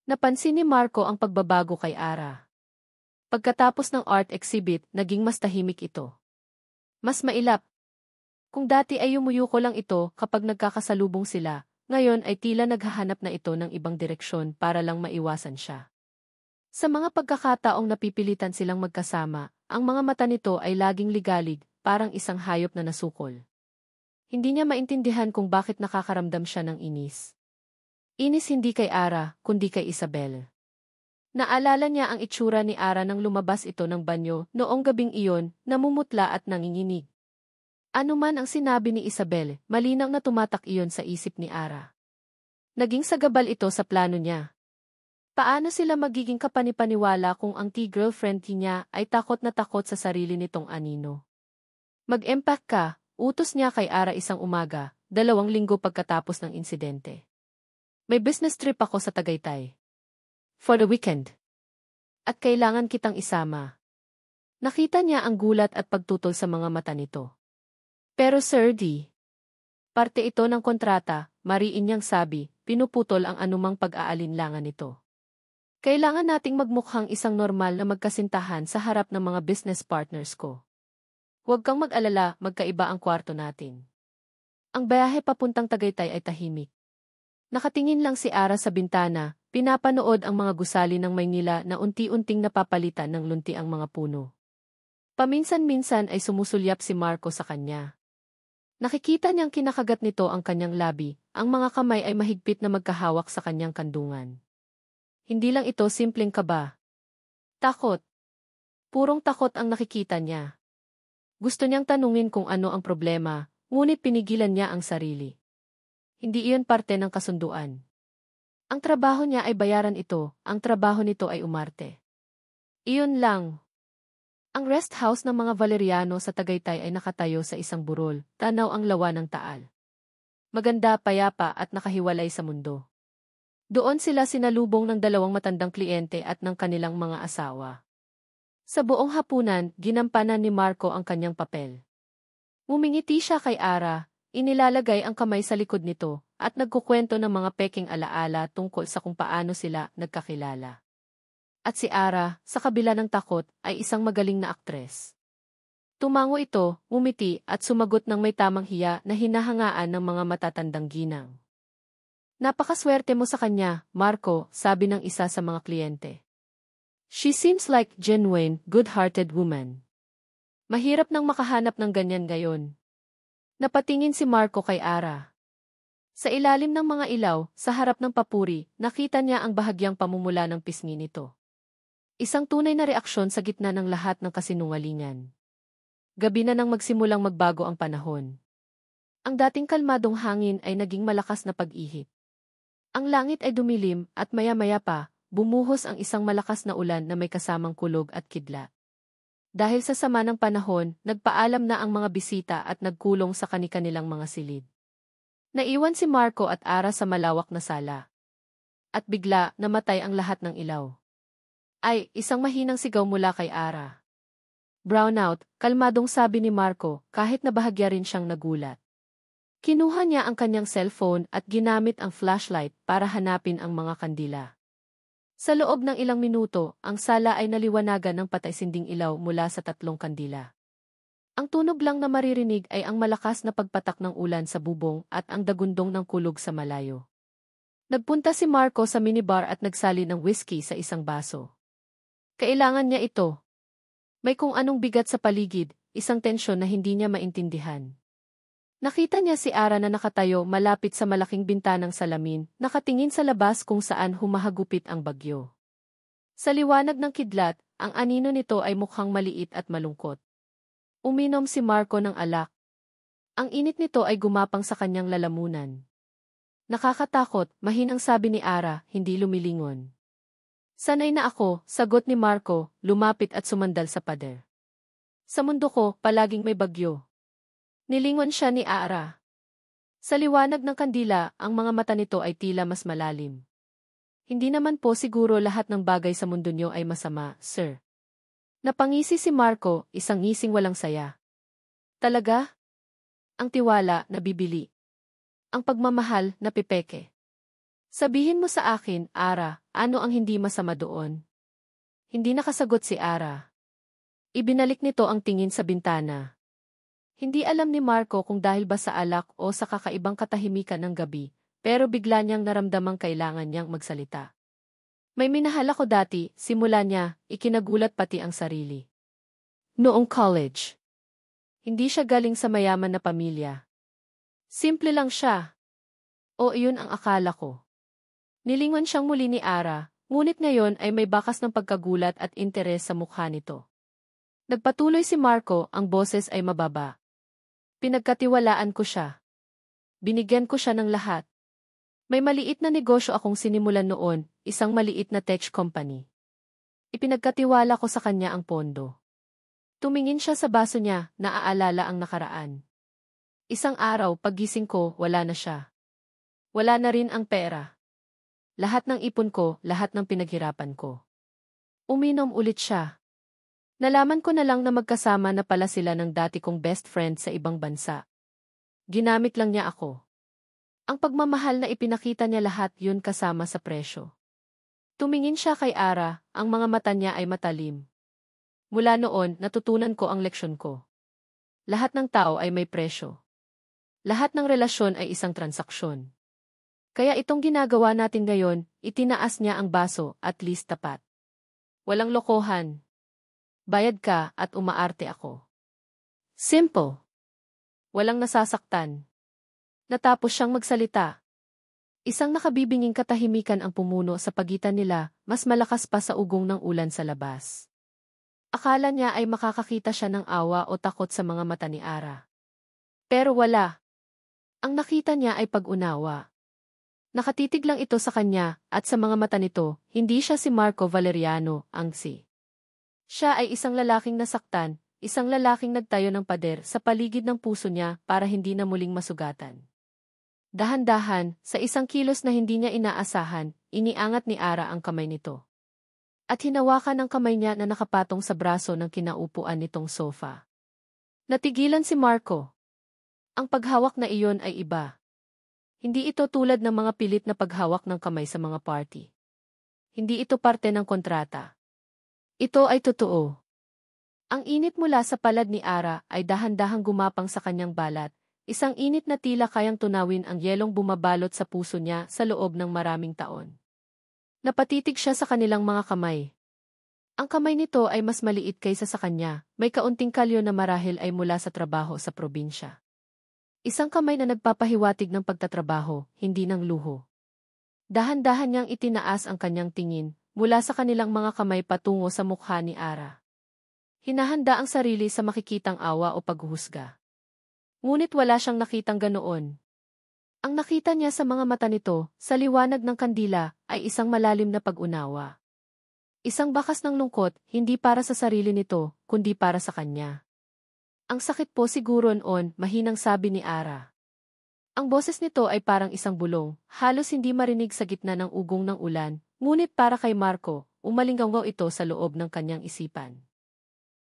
A: Napansin ni Marco ang pagbabago kay Ara. Pagkatapos ng art exhibit, naging mas tahimik ito. Mas mailap. Kung dati ay yumuyuko lang ito kapag nagkakasalubong sila, ngayon ay tila naghahanap na ito ng ibang direksyon para lang maiwasan siya. Sa mga pagkakataong napipilitan silang magkasama, ang mga mata nito ay laging ligalig, parang isang hayop na nasukol. Hindi niya maintindihan kung bakit nakakaramdam siya ng inis. Inis hindi kay Ara, kundi kay Isabel. Naalala niya ang itsura ni Ara nang lumabas ito ng banyo noong gabing iyon, namumutla at nanginginig. Ano man ang sinabi ni Isabel, malinaw na tumatak iyon sa isip ni Ara. Naging sagabal ito sa plano niya. Paano sila magiging kapanipaniwala kung ang girlfriend niya ay takot na takot sa sarili nitong anino? Mag-empack ka, utos niya kay Ara isang umaga, 2 linggo pagkatapos ng insidente. May business trip ako sa Tagaytay. For the weekend. At kailangan kitang isama. Nakita niya ang gulat at pagtutol sa mga mata nito. Pero Sir D. Parte ito ng kontrata, mariin niyang sabi, pinuputol ang anumang pag-aalinlangan nito. Kailangan nating magmukhang isang normal na magkasintahan sa harap ng mga business partners ko. Huwag kang mag-alala, magkaiba ang kwarto natin. Ang biyahe papuntang Tagaytay ay tahimik. Nakatingin lang si Ara sa bintana, pinapanood ang mga gusali ng Maynila na unti-unting napapalitan ng lunti ang mga puno. Paminsan-minsan ay sumusulyap si Marco sa kanya. Nakikita niyang kinakagat nito ang kanyang labi, ang mga kamay ay mahigpit na magkahawak sa kanyang kandungan. Hindi lang ito simpleng kaba. Takot. Purong takot ang nakikita niya. Gusto niyang tanungin kung ano ang problema, ngunit pinigilan niya ang sarili. Hindi iyon parte ng kasunduan. Ang trabaho niya ay bayaran ito, ang trabaho nito ay umarte. Iyon lang. Ang rest house ng mga Valeriano sa Tagaytay ay nakatayo sa isang burol, tanaw ang lawa ng Taal. Maganda, payapa at nakahiwalay sa mundo. Doon sila sinalubong ng dalawang matandang kliyente at ng kanilang mga asawa. Sa buong hapunan, ginampanan ni Marco ang kanyang papel. Ngumingiti siya kay Ara, inilalagay ang kamay sa likod nito, at nagkukwento ng mga peking alaala tungkol sa kung paano sila nagkakilala. At si Ara, sa kabila ng takot, ay isang magaling na aktres. Tumango ito, ngumiti at sumagot ng may tamang hiya na hinahangaan ng mga matatandang ginang. Napakaswerte mo sa kanya, Marco, sabi ng isa sa mga kliyente. She seems like genuine, good-hearted woman. Mahirap nang makahanap ng ganyan gayon. Napatingin si Marco kay Ara. Sa ilalim ng mga ilaw, sa harap ng papuri, nakita niya ang bahagyang pamumula ng pisngi nito. Isang tunay na reaksyon sa gitna ng lahat ng kasinungalingan. Gabi na nang magsimulang magbago ang panahon. Ang dating kalmadong hangin ay naging malakas na pag-ihip. Ang langit ay dumilim at maya-maya pa, bumuhos ang isang malakas na ulan na may kasamang kulog at kidlat. Dahil sa sama ng panahon, nagpaalam na ang mga bisita at nagkulong sa kani-kanilang mga silid. Naiwan si Marco at Ara sa malawak na sala. At bigla, namatay ang lahat ng ilaw. Ay, isang mahinang sigaw mula kay Ara. Brownout, kalmadong sabi ni Marco, kahit na bahagya rin siyang nagulat. Kinuha niya ang kanyang cellphone at ginamit ang flashlight para hanapin ang mga kandila. Sa loob ng ilang minuto, ang sala ay naliwanagan ng patay-sinding ilaw mula sa 3 kandila. Ang tunog lang na maririnig ay ang malakas na pagpatak ng ulan sa bubong at ang dagundong ng kulog sa malayo. Nagpunta si Marco sa minibar at nagsali ng whiskey sa isang baso. Kailangan niya ito. May kung anong bigat sa paligid, isang tensyon na hindi niya maintindihan. Nakita niya si Ara na nakatayo malapit sa malaking bintanang salamin, nakatingin sa labas kung saan humahagupit ang bagyo. Sa liwanag ng kidlat, ang anino nito ay mukhang maliit at malungkot. Uminom si Marco ng alak. Ang init nito ay gumapang sa kanyang lalamunan. Nakakatakot, mahinang sabi ni Ara, hindi lumilingon. Sanay na ako, sagot ni Marco, lumapit at sumandal sa pader. Sa mundo ko, palaging may bagyo. Nilingon siya ni Ara. Sa liwanag ng kandila, ang mga mata nito ay tila mas malalim. Hindi naman po siguro lahat ng bagay sa mundo niyo ay masama, sir. Napangisi si Marco, isang ngising walang saya. Talaga? Ang tiwala, nabibili. Ang pagmamahal, napipeke. Sabihin mo sa akin, Ara, ano ang hindi masama doon? Hindi nakasagot si Ara. Ibinalik nito ang tingin sa bintana. Hindi alam ni Marco kung dahil ba sa alak o sa kakaibang katahimikan ng gabi, pero bigla niyang naramdamang kailangan niyang magsalita. May minahal ako dati, simula niya, ikinagulat pati ang sarili. Noong college. Hindi siya galing sa mayaman na pamilya. Simple lang siya. O iyon ang akala ko. Nilingon siyang muli ni Ara, ngunit ngayon ay may bakas ng pagkagulat at interes sa mukha nito. Nagpatuloy si Marco, ang boses ay mababa. Pinagkatiwalaan ko siya. Binigyan ko siya ng lahat. May maliit na negosyo akong sinimulan noon, isang maliit na tech company. Ipinagkatiwala ko sa kanya ang pondo. Tumingin siya sa baso niya, naaalala ang nakaraan. Isang araw, paggising ko, wala na siya. Wala na rin ang pera. Lahat ng ipon ko, lahat ng pinaghirapan ko. Uminom ulit siya. Nalaman ko na lang na magkasama na pala sila ng dati kong best friend sa ibang bansa. Ginamit lang niya ako. Ang pagmamahal na ipinakita niya lahat yun kasama sa presyo. Tumingin siya kay Ara, ang mga mata niya ay matalim. Mula noon, natutunan ko ang leksyon ko. Lahat ng tao ay may presyo. Lahat ng relasyon ay isang transaksyon. Kaya itong ginagawa natin ngayon, itinaas niya ang baso, at least tapat. Walang lokohan. Bayad ka at umaarte ako. Simple. Walang nasasaktan. Natapos siyang magsalita. Isang nakabibinging katahimikan ang pumuno sa pagitan nila, mas malakas pa sa ugong ng ulan sa labas. Akala niya ay makakakita siya ng awa o takot sa mga mata ni Ara. Pero wala. Ang nakita niya ay pag-unawa. Nakatitig lang ito sa kanya, at sa mga mata nito, hindi siya si Marco Valeriano, ang si Siya ay isang lalaking nasaktan, isang lalaking nagtayo ng pader sa paligid ng puso niya para hindi na muling masugatan. Dahan-dahan, sa isang kilos na hindi niya inaasahan, iniangat ni Ara ang kamay nito. At hinawakan ang kamay niya na nakapatong sa braso ng kinaupuan nitong sofa. Natigilan si Marco. Ang paghawak na iyon ay iba. Hindi ito tulad ng mga pilit na paghawak ng kamay sa mga party. Hindi ito parte ng kontrata. Ito ay totoo. Ang init mula sa palad ni Ara ay dahan-dahang gumapang sa kanyang balat, isang init na tila kayang tunawin ang yelong bumabalot sa puso niya sa loob ng maraming taon. Napatitig siya sa kanilang mga kamay. Ang kamay nito ay mas maliit kaysa sa kanya, may kaunting kalyo na marahil ay mula sa trabaho sa probinsya. Isang kamay na nagpapahiwatig ng pagtatrabaho, hindi ng luho. Dahan-dahan niyang itinaas ang kanyang tingin, mula sa kanilang mga kamay patungo sa mukha ni Ara. Hinahanda ang sarili sa makikitang awa o paghuhusga. Ngunit wala siyang nakitang ganoon. Ang nakita niya sa mga mata nito, sa liwanag ng kandila, ay isang malalim na pag-unawa. Isang bakas ng lungkot, hindi para sa sarili nito, kundi para sa kanya. Ang sakit po siguro noon, mahinang sabi ni Ara. Ang boses nito ay parang isang bulong, halos hindi marinig sa gitna ng ugong ng ulan, ngunit para kay Marco, umalinggaw ito sa loob ng kanyang isipan.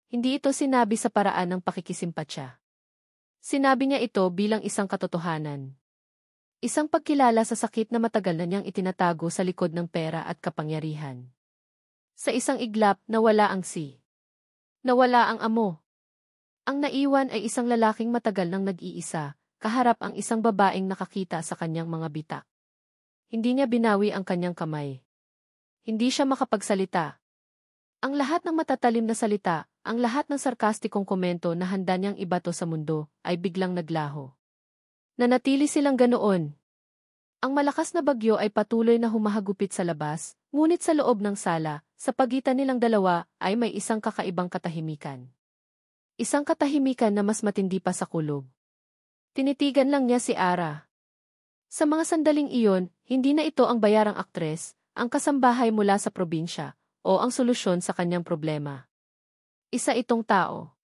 A: Hindi ito sinabi sa paraan ng pakikisimpatya. Sinabi niya ito bilang isang katotohanan. Isang pagkilala sa sakit na matagal na niyang itinatago sa likod ng pera at kapangyarihan. Sa isang iglap, nawala ang nawala ang amo. Ang naiwan ay isang lalaking matagal nang nag-iisa, kaharap ang isang babaeng nakakita sa kanyang mga bitak. Hindi niya binawi ang kanyang kamay. Hindi siya makapagsalita. Ang lahat ng matatalim na salita, ang lahat ng sarkastikong komento na handa niyang ibato sa mundo, ay biglang naglaho. Nanatili silang ganoon. Ang malakas na bagyo ay patuloy na humahagupit sa labas, ngunit sa loob ng sala, sa pagitan nilang dalawa, ay may isang kakaibang katahimikan. Isang katahimikan na mas matindi pa sa kulog. Tinitigan lang niya si Ara. Sa mga sandaling iyon, hindi na ito ang bayarang aktres, ang kasambahay mula sa probinsya, o ang solusyon sa kanyang problema. Isa itong tao.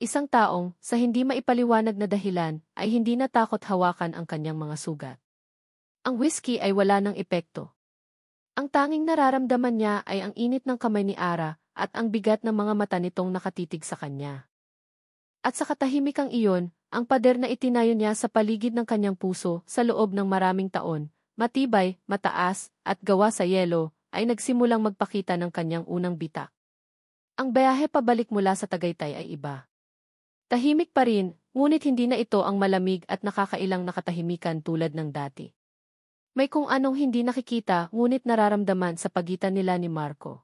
A: Isang taong, sa hindi maipaliwanag na dahilan, ay hindi natakot hawakan ang kanyang mga sugat. Ang whiskey ay wala ng epekto. Ang tanging nararamdaman niya ay ang init ng kamay ni Ara, at ang bigat ng mga mata nitong nakatitig sa kanya. At sa katahimikang iyon, ang pader na itinayo niya sa paligid ng kanyang puso sa loob ng maraming taon, matibay, mataas, at gawa sa yelo, ay nagsimulang magpakita ng kanyang unang bitak. Ang biyahe pabalik mula sa Tagaytay ay iba. Tahimik pa rin, ngunit hindi na ito ang malamig at nakakailang nakatahimikan tulad ng dati. May kung anong hindi nakikita ngunit nararamdaman sa pagitan nila ni Marco.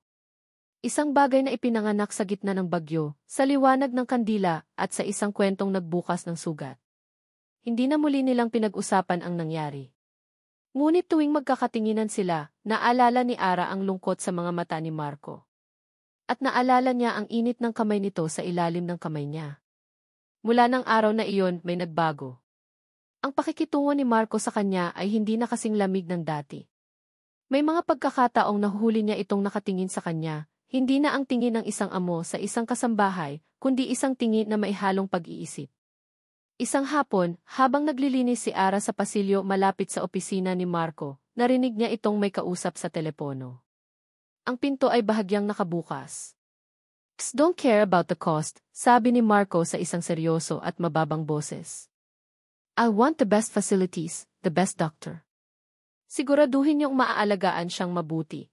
A: Isang bagay na ipinanganak sa gitna ng bagyo, sa liwanag ng kandila, at sa isang kwentong nagbukas ng sugat. Hindi na muli nilang pinag-usapan ang nangyari. Ngunit tuwing magkakatinginan sila, naalala ni Ara ang lungkot sa mga mata ni Marco. At naalala niya ang init ng kamay nito sa ilalim ng kamay niya. Mula ng araw na iyon, may nagbago. Ang pakikitungo ni Marco sa kanya ay hindi na kasing lamig ng dati. May mga pagkakataong nahuhuli niya itong nakatingin sa kanya, hindi na ang tingin ng isang amo sa isang kasambahay, kundi isang tingin na may halong pag-iisip. Isang hapon, habang naglilinis si Ara sa pasilyo malapit sa opisina ni Marco, narinig niya itong may kausap sa telepono. Ang pinto ay bahagyang nakabukas. Don't care about the cost, sabi ni Marco sa isang seryoso at mababang boses. I want the best facilities, the best doctor. Siguraduhin niyong maaalagaan siyang mabuti.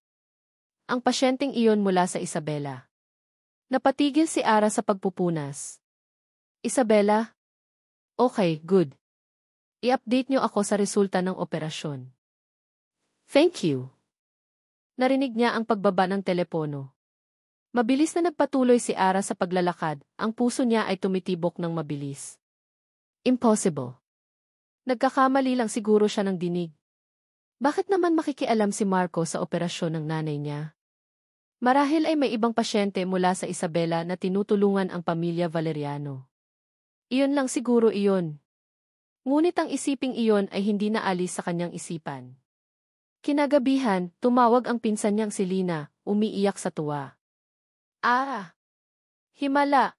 A: Ang pasyenteng iyon mula sa Isabela. Napatigil si Ara sa pagpupunas. Isabela? Okay, good. I-update niyo ako sa resulta ng operasyon. Thank you. Narinig niya ang pagbaba ng telepono. Mabilis na nagpatuloy si Ara sa paglalakad, ang puso niya ay tumitibok ng mabilis. Impossible. Nagkakamali lang siguro siya ng dinig. Bakit naman makikialam si Marco sa operasyon ng nanay niya? Marahil ay may ibang pasyente mula sa Isabela na tinutulungan ang pamilya Valeriano. Iyon lang siguro iyon. Ngunit ang isiping iyon ay hindi naalis sa kanyang isipan. Kinagabihan, tumawag ang pinsan niyang si Lina, umiiyak sa tuwa. Ah, himala.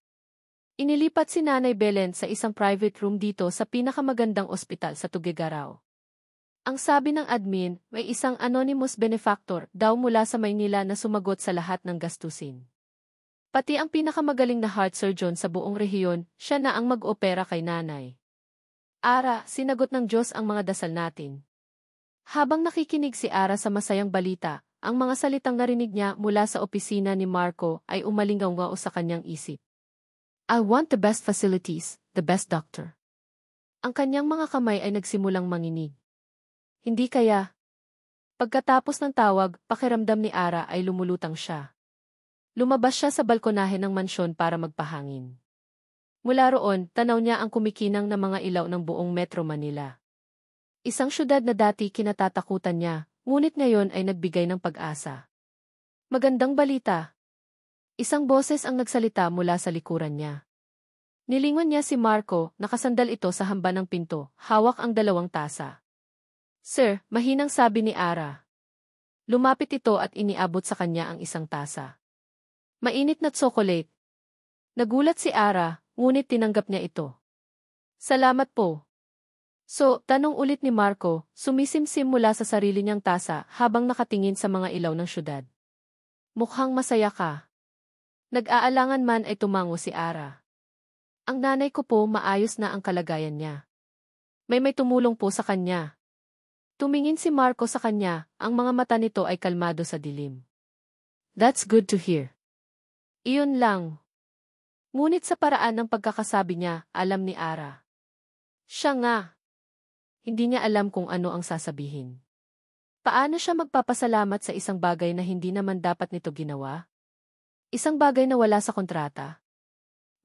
A: Inilipat si Nanay Belen sa isang private room dito sa pinakamagandang ospital sa Tuguegarao. Ang sabi ng admin, may isang anonymous benefactor daw mula sa Maynila na sumagot sa lahat ng gastusin. Pati ang pinakamagaling na heart surgeon sa buong rehiyon, siya na ang mag-opera kay nanay. Ara, sinagot ng Diyos ang mga dasal natin. Habang nakikinig si Ara sa masayang balita, ang mga salitang narinig niya mula sa opisina ni Marco ay umalingaw-ngao sa kanyang isip. I want the best facilities, the best doctor. Ang kanyang mga kamay ay nagsimulang manginig. Hindi kaya. Pagkatapos ng tawag, pakiramdam ni Ara ay lumulutang siya. Lumabas siya sa balkonahe ng mansyon para magpahangin. Mula roon, tanaw niya ang kumikinang na mga ilaw ng buong Metro Manila. Isang syudad na dati kinatatakutan niya, ngunit ngayon ay nagbigay ng pag-asa. Magandang balita. Isang boses ang nagsalita mula sa likuran niya. Nilingon niya si Marco, nakasandal ito sa hamba ng pinto, hawak ang 2 tasa. Sir, mahinang sabi ni Ara. Lumapit ito at iniabot sa kanya ang isang tasa. Mainit na tsokolate. Nagulat si Ara, ngunit tinanggap niya ito. Salamat po. So, tanong ulit ni Marco, sumisimsim mula sa sarili niyang tasa habang nakatingin sa mga ilaw ng syudad. Mukhang masaya ka. Nag-aalangan man ay tumango si Ara. Ang nanay ko po maayos na ang kalagayan niya. May tumulong po sa kanya. Tumingin si Marco sa kanya, ang mga mata nito ay kalmado sa dilim. That's good to hear. Iyon lang. Ngunit sa paraan ng pagkakasabi niya, alam ni Ara. Siya nga. Hindi niya alam kung ano ang sasabihin. Paano siya magpapasalamat sa isang bagay na hindi naman dapat nito ginawa? Isang bagay na wala sa kontrata.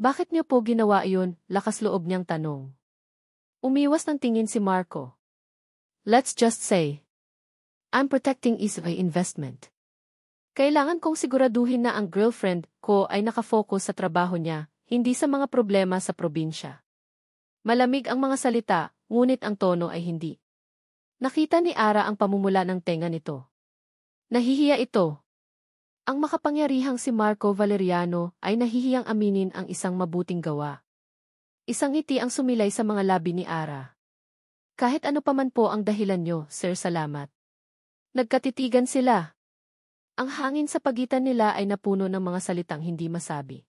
A: Bakit niyo po ginawa iyon? Lakas loob niyang tanong. Umiwas ng tingin si Marco. Let's just say, I'm protecting Isabay investment. Kailangan kong siguraduhin na ang girlfriend ko ay nakafocus sa trabaho niya, hindi sa mga problema sa probinsya. Malamig ang mga salita, ngunit ang tono ay hindi. Nakita ni Ara ang pamumula ng tenga nito. Nahihiya ito. Ang makapangyarihang si Marco Valeriano ay nahihiyang aminin ang isang mabuting gawa. Isang ngiti ang sumilay sa mga labi ni Ara. Kahit ano pa man po ang dahilan nyo, sir, salamat. Nagkatitigan sila. Ang hangin sa pagitan nila ay napuno ng mga salitang hindi masabi.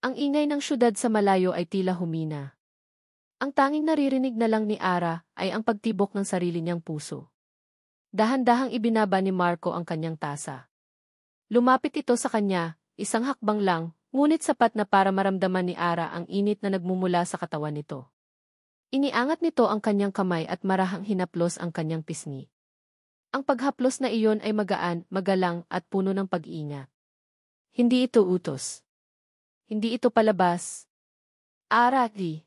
A: Ang ingay ng syudad sa malayo ay tila humina. Ang tanging naririnig na lang ni Ara ay ang pagtibok ng sarili niyang puso. Dahan-dahang ibinaba ni Marco ang kanyang tasa. Lumapit ito sa kanya, isang hakbang lang, ngunit sapat na para maramdaman ni Ara ang init na nagmumula sa katawan nito. Iniangat nito ang kanyang kamay at marahang hinaplos ang kanyang pisngi. Ang paghaplos na iyon ay magaan, magalang at puno ng pag-iingat. Hindi ito utos. Hindi ito palabas. Ara-di.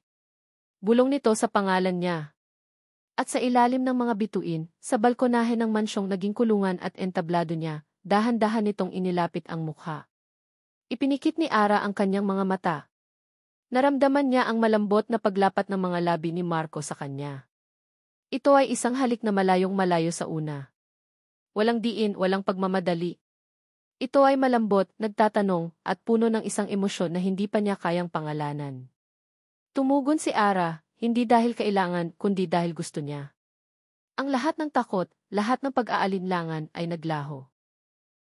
A: Bulong nito sa pangalan niya. At sa ilalim ng mga bituin, sa balkonahe ng mansyong naging kulungan at entablado niya, dahan-dahan nitong inilapit ang mukha. Ipinikit ni Ara ang kanyang mga mata. Naramdaman niya ang malambot na paglapat ng mga labi ni Marco sa kanya. Ito ay isang halik na malayong malayo sa una. Walang diin, walang pagmamadali. Ito ay malambot, nagtatanong, at puno ng isang emosyon na hindi pa niya kayang pangalanan. Tumugon si Ara, hindi dahil kailangan, kundi dahil gusto niya. Ang lahat ng takot, lahat ng pag-aalinlangan ay naglaho.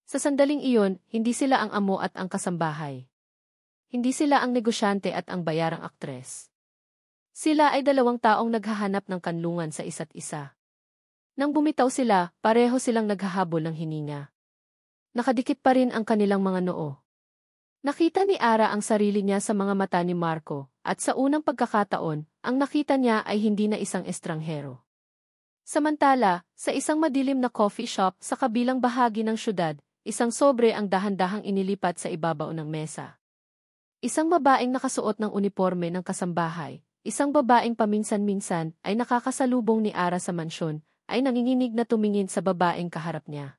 A: Sa sandaling iyon, hindi sila ang amo at ang kasambahay. Hindi sila ang negosyante at ang bayarang aktres. Sila ay 2 taong naghahanap ng kanlungan sa isa't isa. Nang bumitaw sila, pareho silang naghahabol ng hininga. Nakadikit pa rin ang kanilang mga noo. Nakita ni Ara ang sarili niya sa mga mata ni Marco, at sa unang pagkakataon, ang nakita niya ay hindi na isang estranghero. Samantala, sa isang madilim na coffee shop sa kabilang bahagi ng syudad, isang sobre ang dahan-dahang inilipat sa ibabaw ng mesa. Isang babaeng nakasuot ng uniforme ng kasambahay, isang babaeng paminsan-minsan ay nakakasalubong ni Ara sa mansyon, ay nanginginig na tumingin sa babaeng kaharap niya.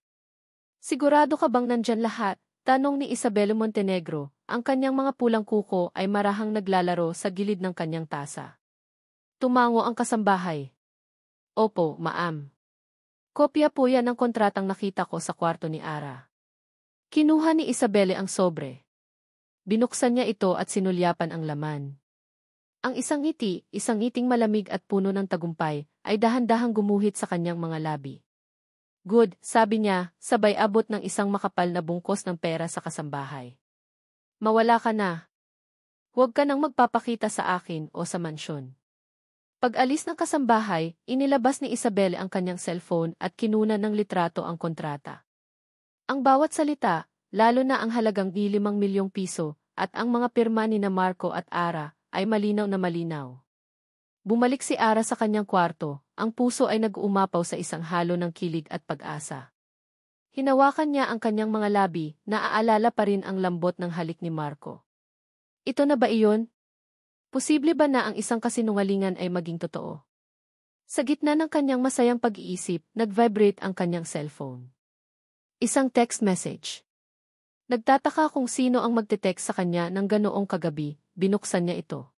A: Sigurado ka bang nandyan lahat? Tanong ni Isabel Montenegro, ang kanyang mga pulang kuko ay marahang naglalaro sa gilid ng kanyang tasa. Tumango ang kasambahay. Opo, ma'am. Kopya po yan ng kontratang nakita ko sa kwarto ni Ara. Kinuha ni Isabelle ang sobre. Binuksan niya ito at sinulyapan ang laman. Ang isang ngiting malamig at puno ng tagumpay, ay dahan-dahang gumuhit sa kanyang mga labi. Good, sabi niya, sabay abot ng isang makapal na bungkos ng pera sa kasambahay. Mawala ka na. Huwag ka nang magpapakita sa akin o sa mansyon. Pag-alis ng kasambahay, inilabas ni Isabel ang kanyang cellphone at kinunan ng litrato ang kontrata. Ang bawat salita, lalo na ang halagang ₱5,000,000 at ang mga pirma ni na Marco at Ara, ay malinaw na malinaw. Bumalik si Ara sa kanyang kwarto, ang puso ay nag-uumapaw sa isang halo ng kilig at pag-asa. Hinawakan niya ang kanyang mga labi, naaalala pa rin ang lambot ng halik ni Marco. Ito na ba iyon? Posible ba na ang isang kasinungalingan ay maging totoo? Sa gitna ng kanyang masayang pag-iisip, nag-vibrate ang kanyang cellphone. Isang text message. Nagtataka kung sino ang magte-text sa kanya ng ganoong kagabi, binuksan niya ito.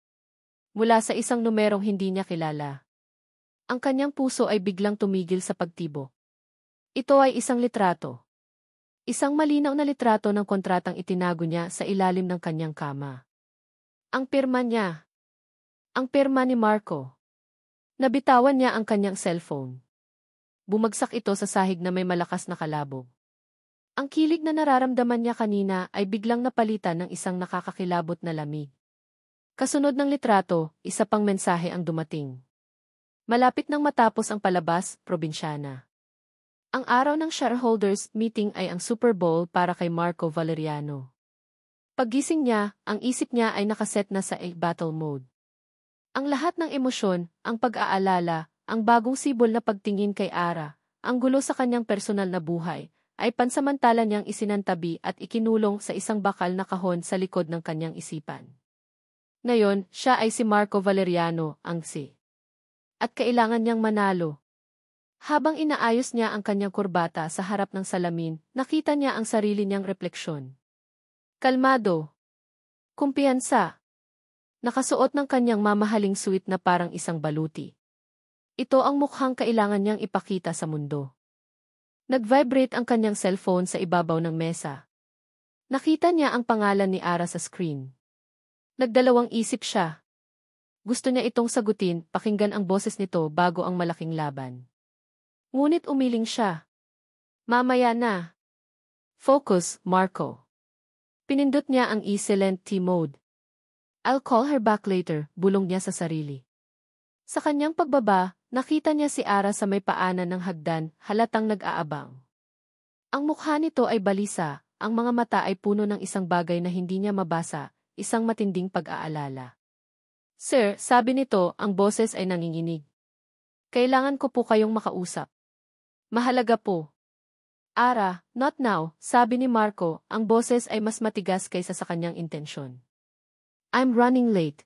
A: Mula sa isang numerong hindi niya kilala. Ang kanyang puso ay biglang tumigil sa pagtibok. Ito ay isang litrato. Isang malinaw na litrato ng kontratang itinago niya sa ilalim ng kanyang kama. Ang pirma niya. Ang pirma ni Marco. Nabitawan niya ang kanyang cellphone. Bumagsak ito sa sahig na may malakas na kalabog. Ang kilig na nararamdaman niya kanina ay biglang napalitan ng isang nakakakilabot na lamig. Kasunod ng litrato, isa pang mensahe ang dumating. Malapit nang matapos ang palabas, probinsyana. Ang araw ng shareholders meeting ay ang Super Bowl para kay Marco Valeriano. Paggising niya, ang isip niya ay nakaset na sa battle mode. Ang lahat ng emosyon, ang pag-aalala, ang bagong sibol na pagtingin kay Ara, ang gulo sa kanyang personal na buhay, ay pansamantala niyang isinantabi at ikinulong sa isang bakal na kahon sa likod ng kanyang isipan. Ngayon, siya ay si Marco Valeriano, ang si. At kailangan niyang manalo. Habang inaayos niya ang kanyang kurbata sa harap ng salamin, nakita niya ang sarili niyang refleksyon. Kalmado. Kumpiyansa. Nakasuot ng kanyang mamahaling suit na parang isang baluti. Ito ang mukhang kailangan niyang ipakita sa mundo. Nag-vibrate ang kanyang cellphone sa ibabaw ng mesa. Nakita niya ang pangalan ni Ara sa screen. Nagdalawang isip siya. Gusto niya itong sagutin, pakinggan ang boses nito bago ang malaking laban. Ngunit umiling siya. Mamaya na. Focus, Marco. Pinindot niya ang silent T mode. I'll call her back later, bulong niya sa sarili. Sa kanyang pagbaba, nakita niya si Ara sa may paanan ng hagdan, halatang nag-aabang. Ang mukha nito ay balisa, ang mga mata ay puno ng isang bagay na hindi niya mabasa, isang matinding pag-aalala. Sir, sabi nito, ang boses ay nanginginig. Kailangan ko po kayong makausap. Mahalaga po. Ara, not now, sabi ni Marco, ang boses ay mas matigas kaysa sa kanyang intensyon. I'm running late.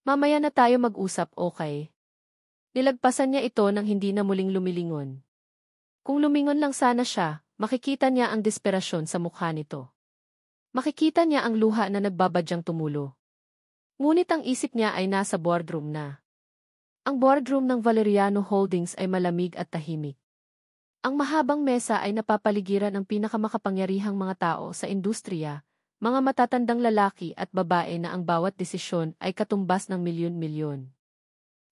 A: Mamaya na tayo mag-usap, okay? Nilagpasan niya ito nang hindi na muling lumilingon. Kung lumingon lang sana siya, makikita niya ang desperasyon sa mukha nito. Makikita niya ang luha na nagbabadyang tumulo. Ngunit ang isip niya ay nasa boardroom na. Ang boardroom ng Valeriano Holdings ay malamig at tahimik. Ang mahabang mesa ay napapaligiran ng pinakamakapangyarihang mga tao sa industriya, mga matatandang lalaki at babae na ang bawat desisyon ay katumbas ng milyon-milyon.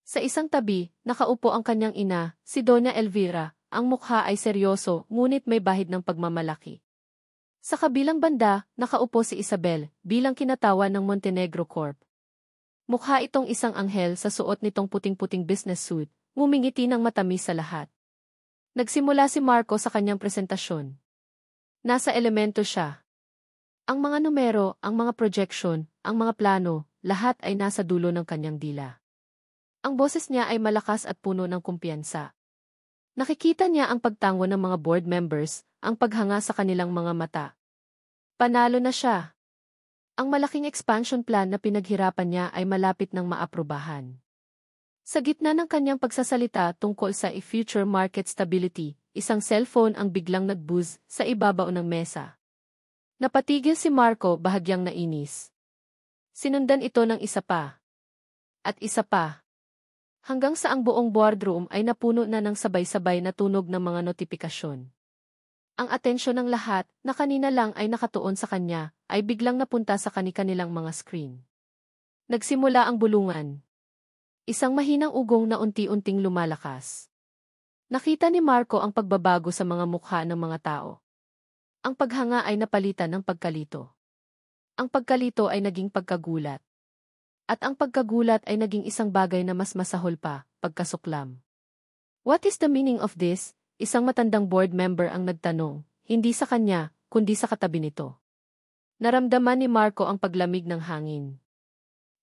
A: Sa isang tabi, nakaupo ang kanyang ina, si Doña Elvira, ang mukha ay seryoso ngunit may bahid ng pagmamalaki. Sa kabilang banda, nakaupo si Isabel, bilang kinatawan ng Montenegro Corp. Mukha itong isang anghel sa suot nitong puting-puting business suit, ngumingiti ng matamis sa lahat. Nagsimula si Marco sa kanyang presentasyon. Nasa elemento siya. Ang mga numero, ang mga projection, ang mga plano, lahat ay nasa dulo ng kanyang dila. Ang boses niya ay malakas at puno ng kumpiyansa. Nakikita niya ang pagtango ng mga board members, ang paghanga sa kanilang mga mata. Panalo na siya. Ang malaking expansion plan na pinaghirapan niya ay malapit ng maaprubahan. Sa gitna ng kanyang pagsasalita tungkol sa future market stability, isang cellphone ang biglang nag-buzz sa ibabaw ng mesa. Napatigil si Marco bahagyang nainis. Sinundan ito ng isa pa. At isa pa. Hanggang sa ang buong boardroom ay napuno na ng sabay-sabay na tunog ng mga notifikasyon. Ang atensyon ng lahat na kanina lang ay nakatuon sa kanya ay biglang napunta sa kani-kanilang mga screen. Nagsimula ang bulungan. Isang mahinang ugong na unti-unting lumalakas. Nakita ni Marco ang pagbabago sa mga mukha ng mga tao. Ang paghanga ay napalitan ng pagkalito. Ang pagkalito ay naging pagkagulat. At ang pagkagulat ay naging isang bagay na mas masahol pa, pagkasuklam. What is the meaning of this? Isang matandang board member ang nagtanong, hindi sa kanya, kundi sa katabi nito. Naramdaman ni Marco ang paglamig ng hangin.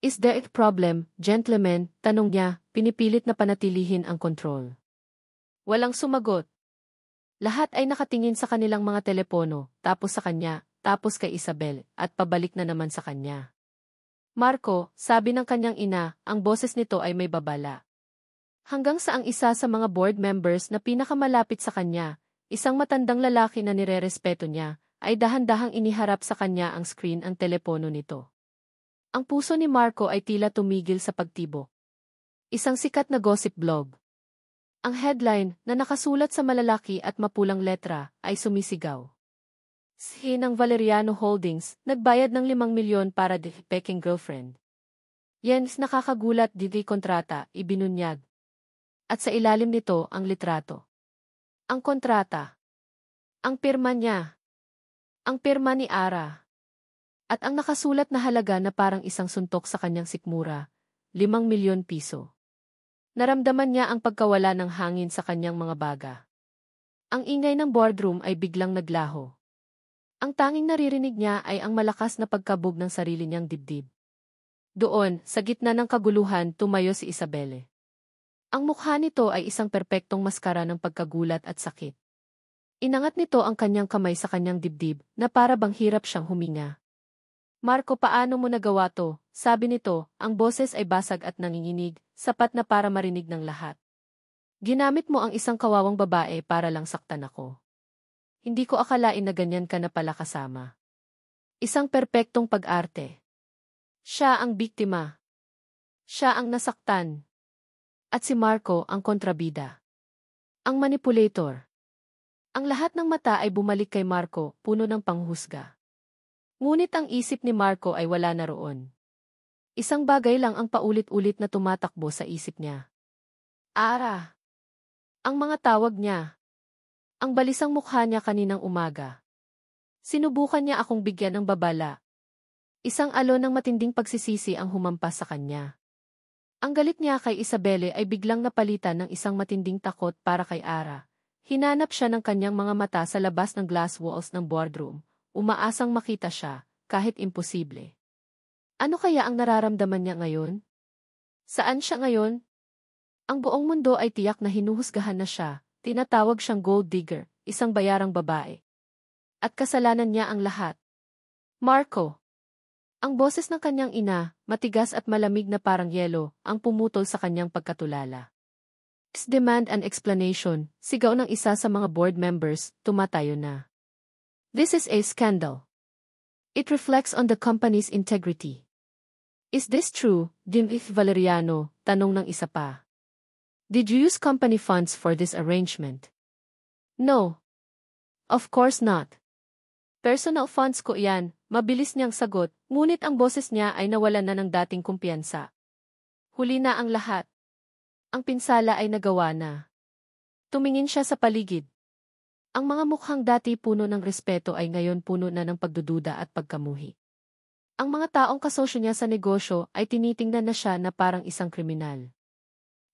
A: Is there a problem, gentlemen? Tanong niya, pinipilit na panatilihin ang control. Walang sumagot. Lahat ay nakatingin sa kanilang mga telepono, tapos sa kanya, tapos kay Isabel, at pabalik na naman sa kanya. Marco, sabi ng kanyang ina, ang boses nito ay may babala. Hanggang sa ang isa sa mga board members na pinakamalapit sa kanya, isang matandang lalaki na nirerespeto niya, ay dahan-dahang iniharap sa kanya ang screen ang telepono nito. Ang puso ni Marco ay tila tumigil sa pagtibok. Isang sikat na gossip blog. Ang headline, na nakasulat sa malalaki at mapulang letra, ay sumisigaw. Si ng Valeriano Holdings, nagbayad ng 5 milyon para de peking girlfriend. Yens nakakagulat di kontrata, ibinunyag. At sa ilalim nito ang litrato. Ang kontrata. Ang pirma niya. Ang pirma ni Ara. At ang nakasulat na halaga na parang isang suntok sa kanyang sikmura, 5 milyon piso. Naramdaman niya ang pagkawala ng hangin sa kanyang mga baga. Ang ingay ng boardroom ay biglang naglaho. Ang tanging naririnig niya ay ang malakas na pagkabog ng sarili niyang dibdib. Doon, sa gitna ng kaguluhan, tumayo si Isabelle. Ang mukha nito ay isang perpektong maskara ng pagkagulat at sakit. Inangat nito ang kanyang kamay sa kanyang dibdib, na para bang hirap siyang huminga. Marco, paano mo nagawa to? Sabi nito, ang boses ay basag at nanginginig, sapat na para marinig ng lahat. Ginamit mo ang isang kawawang babae para lang saktan ako. Hindi ko akalain na ganyan ka na pala kasama. Isang perpektong pag-arte. Siya ang biktima. Siya ang nasaktan. At si Marco ang kontrabida. Ang manipulator. Ang lahat ng mata ay bumalik kay Marco, puno ng panghusga. Ngunit ang isip ni Marco ay wala na roon. Isang bagay lang ang paulit-ulit na tumatakbo sa isip niya. Ara. Ang mga tawag niya. Ang balisang mukha niya kaninang umaga. Sinubukan niya akong bigyan ng babala. Isang alon ng matinding pagsisisi ang humampas sa kanya. Ang galit niya kay Isabelle ay biglang napalitan ng isang matinding takot para kay Ara. Hinanap siya ng kanyang mga mata sa labas ng glass walls ng boardroom, umaasang makita siya, kahit imposible. Ano kaya ang nararamdaman niya ngayon? Saan siya ngayon? Ang buong mundo ay tiyak na hinuhusgahan na siya. Tinatawag siyang gold digger, isang bayarang babae. At kasalanan niya ang lahat. Marco. Ang boses ng kanyang ina, matigas at malamig na parang yelo, ang pumutol sa kanyang pagkatulala. Demand an explanation, sigaw ng isa sa mga board members, tumatayo na. This is a scandal. It reflects on the company's integrity. Is this true, Dimith Valeriano? Tanong ng isa pa. Did you use company funds for this arrangement? No. Of course not. Personal funds ko yan, mabilis niyang sagot, ngunit ang boses niya ay nawalan na ng dating kumpiyansa. Huli na ang lahat. Ang pinsala ay nagawa na. Tumingin siya sa paligid. Ang mga mukhang dati puno ng respeto ay ngayon puno na ng pagdududa at pagkamuhi. Ang mga taong kasosyo niya sa negosyo ay tinitingnan na siya na parang isang kriminal.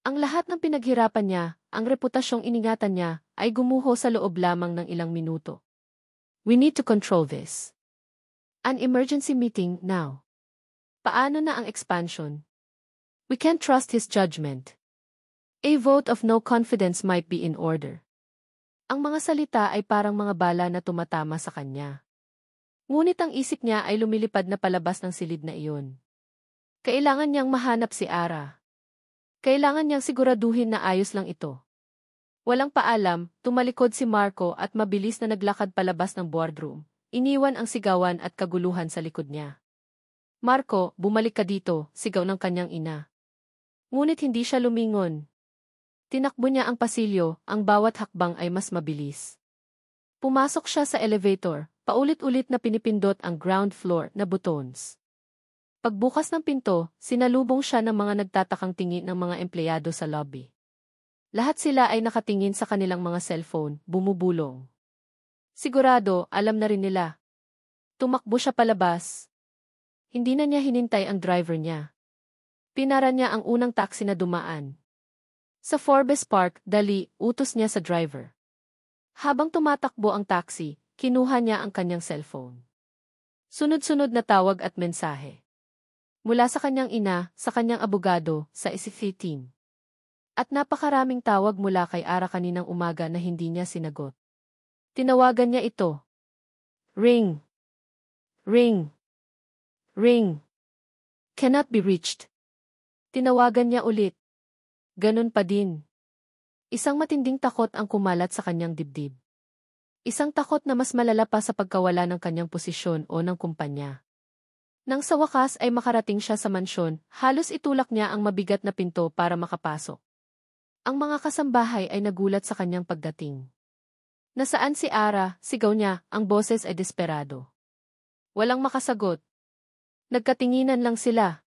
A: Ang lahat ng pinaghirapan niya, ang reputasyong iningatan niya, ay gumuho sa loob lamang ng ilang minuto. We need to control this. An emergency meeting now. Paano na ang expansion? We can't trust his judgment. A vote of no confidence might be in order. Ang mga salita ay parang mga bala na tumatama sa kanya. Ngunit ang isip niya ay lumilipad na palabas ng silid na iyon. Kailangan niyang mahanap si Ara. Kailangan niyang siguraduhin na ayos lang ito. Walang paalam, tumalikod si Marco at mabilis na naglakad palabas ng boardroom. Iniwan ang sigawan at kaguluhan sa likod niya. Marco, bumalik ka dito, sigaw ng kanyang ina. Ngunit hindi siya lumingon. Tinakbo niya ang pasilyo, ang bawat hakbang ay mas mabilis. Pumasok siya sa elevator, paulit-ulit na pinipindot ang ground floor na buttons. Pagbukas ng pinto, sinalubong siya ng mga nagtatakang tingin ng mga empleyado sa lobby. Lahat sila ay nakatingin sa kanilang mga cellphone, bumubulong. Sigurado, alam na rin nila. Tumakbo siya palabas. Hindi na niya hinintay ang driver niya. Pinara niya ang unang taxi na dumaan. Sa Forbes Park, dali, utos niya sa driver. Habang tumatakbo ang taxi, kinuha niya ang kanyang cellphone. Sunod-sunod na tawag at mensahe. Mula sa kanyang ina, sa kanyang abogado, sa SFA team. At napakaraming tawag mula kay Ara kaninang umaga na hindi niya sinagot. Tinawagan niya ito. Ring. Ring. Ring. Cannot be reached. Tinawagan niya ulit. Ganun pa din. Isang matinding takot ang kumalat sa kanyang dibdib. Isang takot na mas malala pa sa pagkawala ng kanyang posisyon o ng kumpanya. Nang sa wakas ay makarating siya sa mansyon, halos itulak niya ang mabigat na pinto para makapasok. Ang mga kasambahay ay nagulat sa kanyang pagdating. Nasaan si Ara? Sigaw niya, ang boses ay desperado. Walang makasagot. Nagkatinginan lang sila.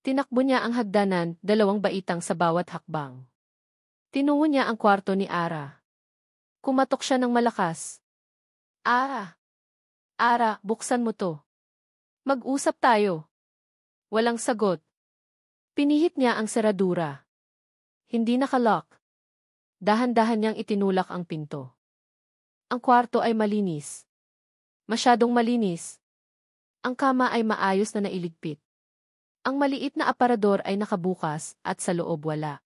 A: Tinakbo niya ang hagdanan, 2 baitang sa bawat hakbang. Tinungo niya ang kwarto ni Ara. Kumatok siya ng malakas. Ara! Ara, buksan mo to. Mag-usap tayo. Walang sagot. Pinihit niya ang seradura. Hindi nakalock. Dahan-dahan niyang itinulak ang pinto. Ang kwarto ay malinis. Masyadong malinis. Ang kama ay maayos na nailigpit. Ang maliit na aparador ay nakabukas at sa loob wala.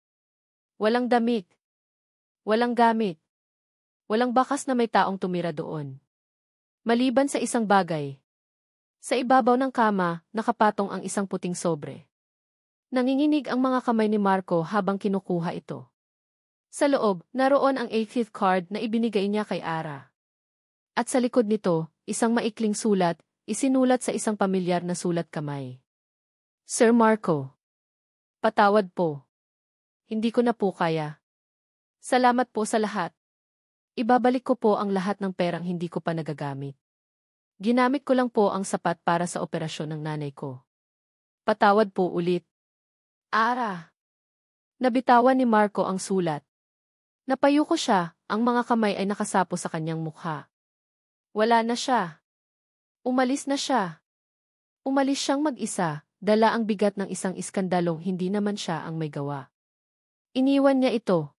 A: Walang damit. Walang gamit. Walang bakas na may taong tumira doon. Maliban sa isang bagay. Sa ibabaw ng kama, nakapatong ang isang puting sobre. Nanginginig ang mga kamay ni Marco habang kinukuha ito. Sa loob, naroon ang 8th card na ibinigay niya kay Ara. At sa likod nito, isang maikling sulat, isinulat sa isang pamilyar na sulat kamay. Sir Marco. Patawad po. Hindi ko na po kaya. Salamat po sa lahat. Ibabalik ko po ang lahat ng perang hindi ko pa nagagamit. Ginamit ko lang po ang sapat para sa operasyon ng nanay ko. Patawad po ulit. Ara. Nabitawan ni Marco ang sulat. Napayuko siya, ang mga kamay ay nakasapo sa kanyang mukha. Wala na siya. Umalis na siya. Umalis siyang mag-isa, dala ang bigat ng isang iskandalong hindi naman siya ang may gawa. Iniwan niya ito.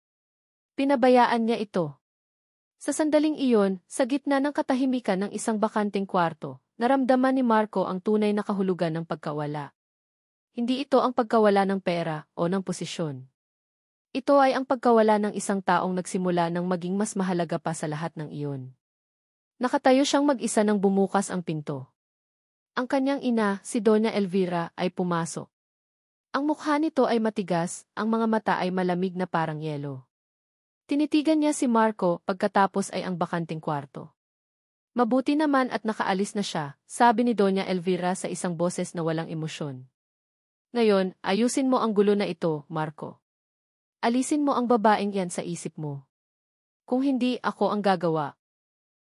A: Pinabayaan niya ito. Sa sandaling iyon, sa gitna ng katahimikan ng isang bakanting kwarto, naramdaman ni Marco ang tunay na kahulugan ng pagkawala. Hindi ito ang pagkawala ng pera o ng posisyon. Ito ay ang pagkawala ng isang taong nagsimula ng maging mas mahalaga pa sa lahat ng iyon. Nakatayo siyang mag-isa nang bumukas ang pinto. Ang kanyang ina, si Doña Elvira, ay pumasok. Ang mukha nito ay matigas, ang mga mata ay malamig na parang yelo. Tinitigan niya si Marco pagkatapos ay ang bakanting kwarto. Mabuti naman at nakaalis na siya, sabi ni Doña Elvira sa isang boses na walang emosyon. Ngayon, ayusin mo ang gulo na ito, Marco. Alisin mo ang babaeng yan sa isip mo. Kung hindi, ako ang gagawa.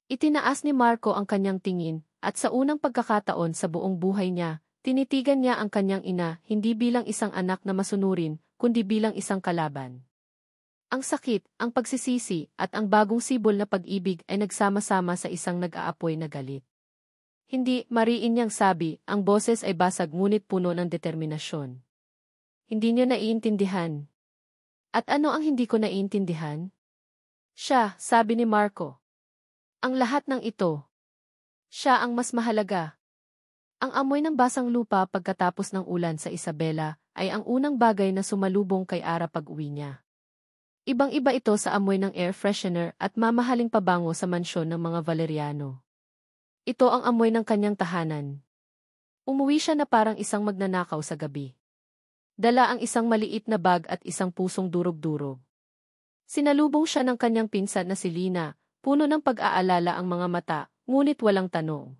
A: Itinaas ni Marco ang kanyang tingin, at sa unang pagkakataon sa buong buhay niya, tinitigan niya ang kanyang ina hindi bilang isang anak na masunurin, kundi bilang isang kalaban. Ang sakit, ang pagsisisi, at ang bagong sibol na pag-ibig ay nagsama-sama sa isang nag-aapoy na galit. Hindi, mariin niyang sabi, ang boses ay basag ngunit puno ng determinasyon. Hindi niyo naiintindihan. At ano ang hindi ko naiintindihan? Siya, sabi ni Marco. Ang lahat ng ito. Siya ang mas mahalaga. Ang amoy ng basang lupa pagkatapos ng ulan sa Isabela ay ang unang bagay na sumalubong kay Ara pag-uwi niya. Ibang-iba ito sa amoy ng air freshener at mamahaling pabango sa mansyon ng mga Valeriano. Ito ang amoy ng kanyang tahanan. Umuwi siya na parang isang magnanakaw sa gabi. Dala ang isang maliit na bag at isang pusong durog-durog. Sinalubong siya ng kanyang pinsan na si Lina, puno ng pag-aalala ang mga mata, ngunit walang tanong.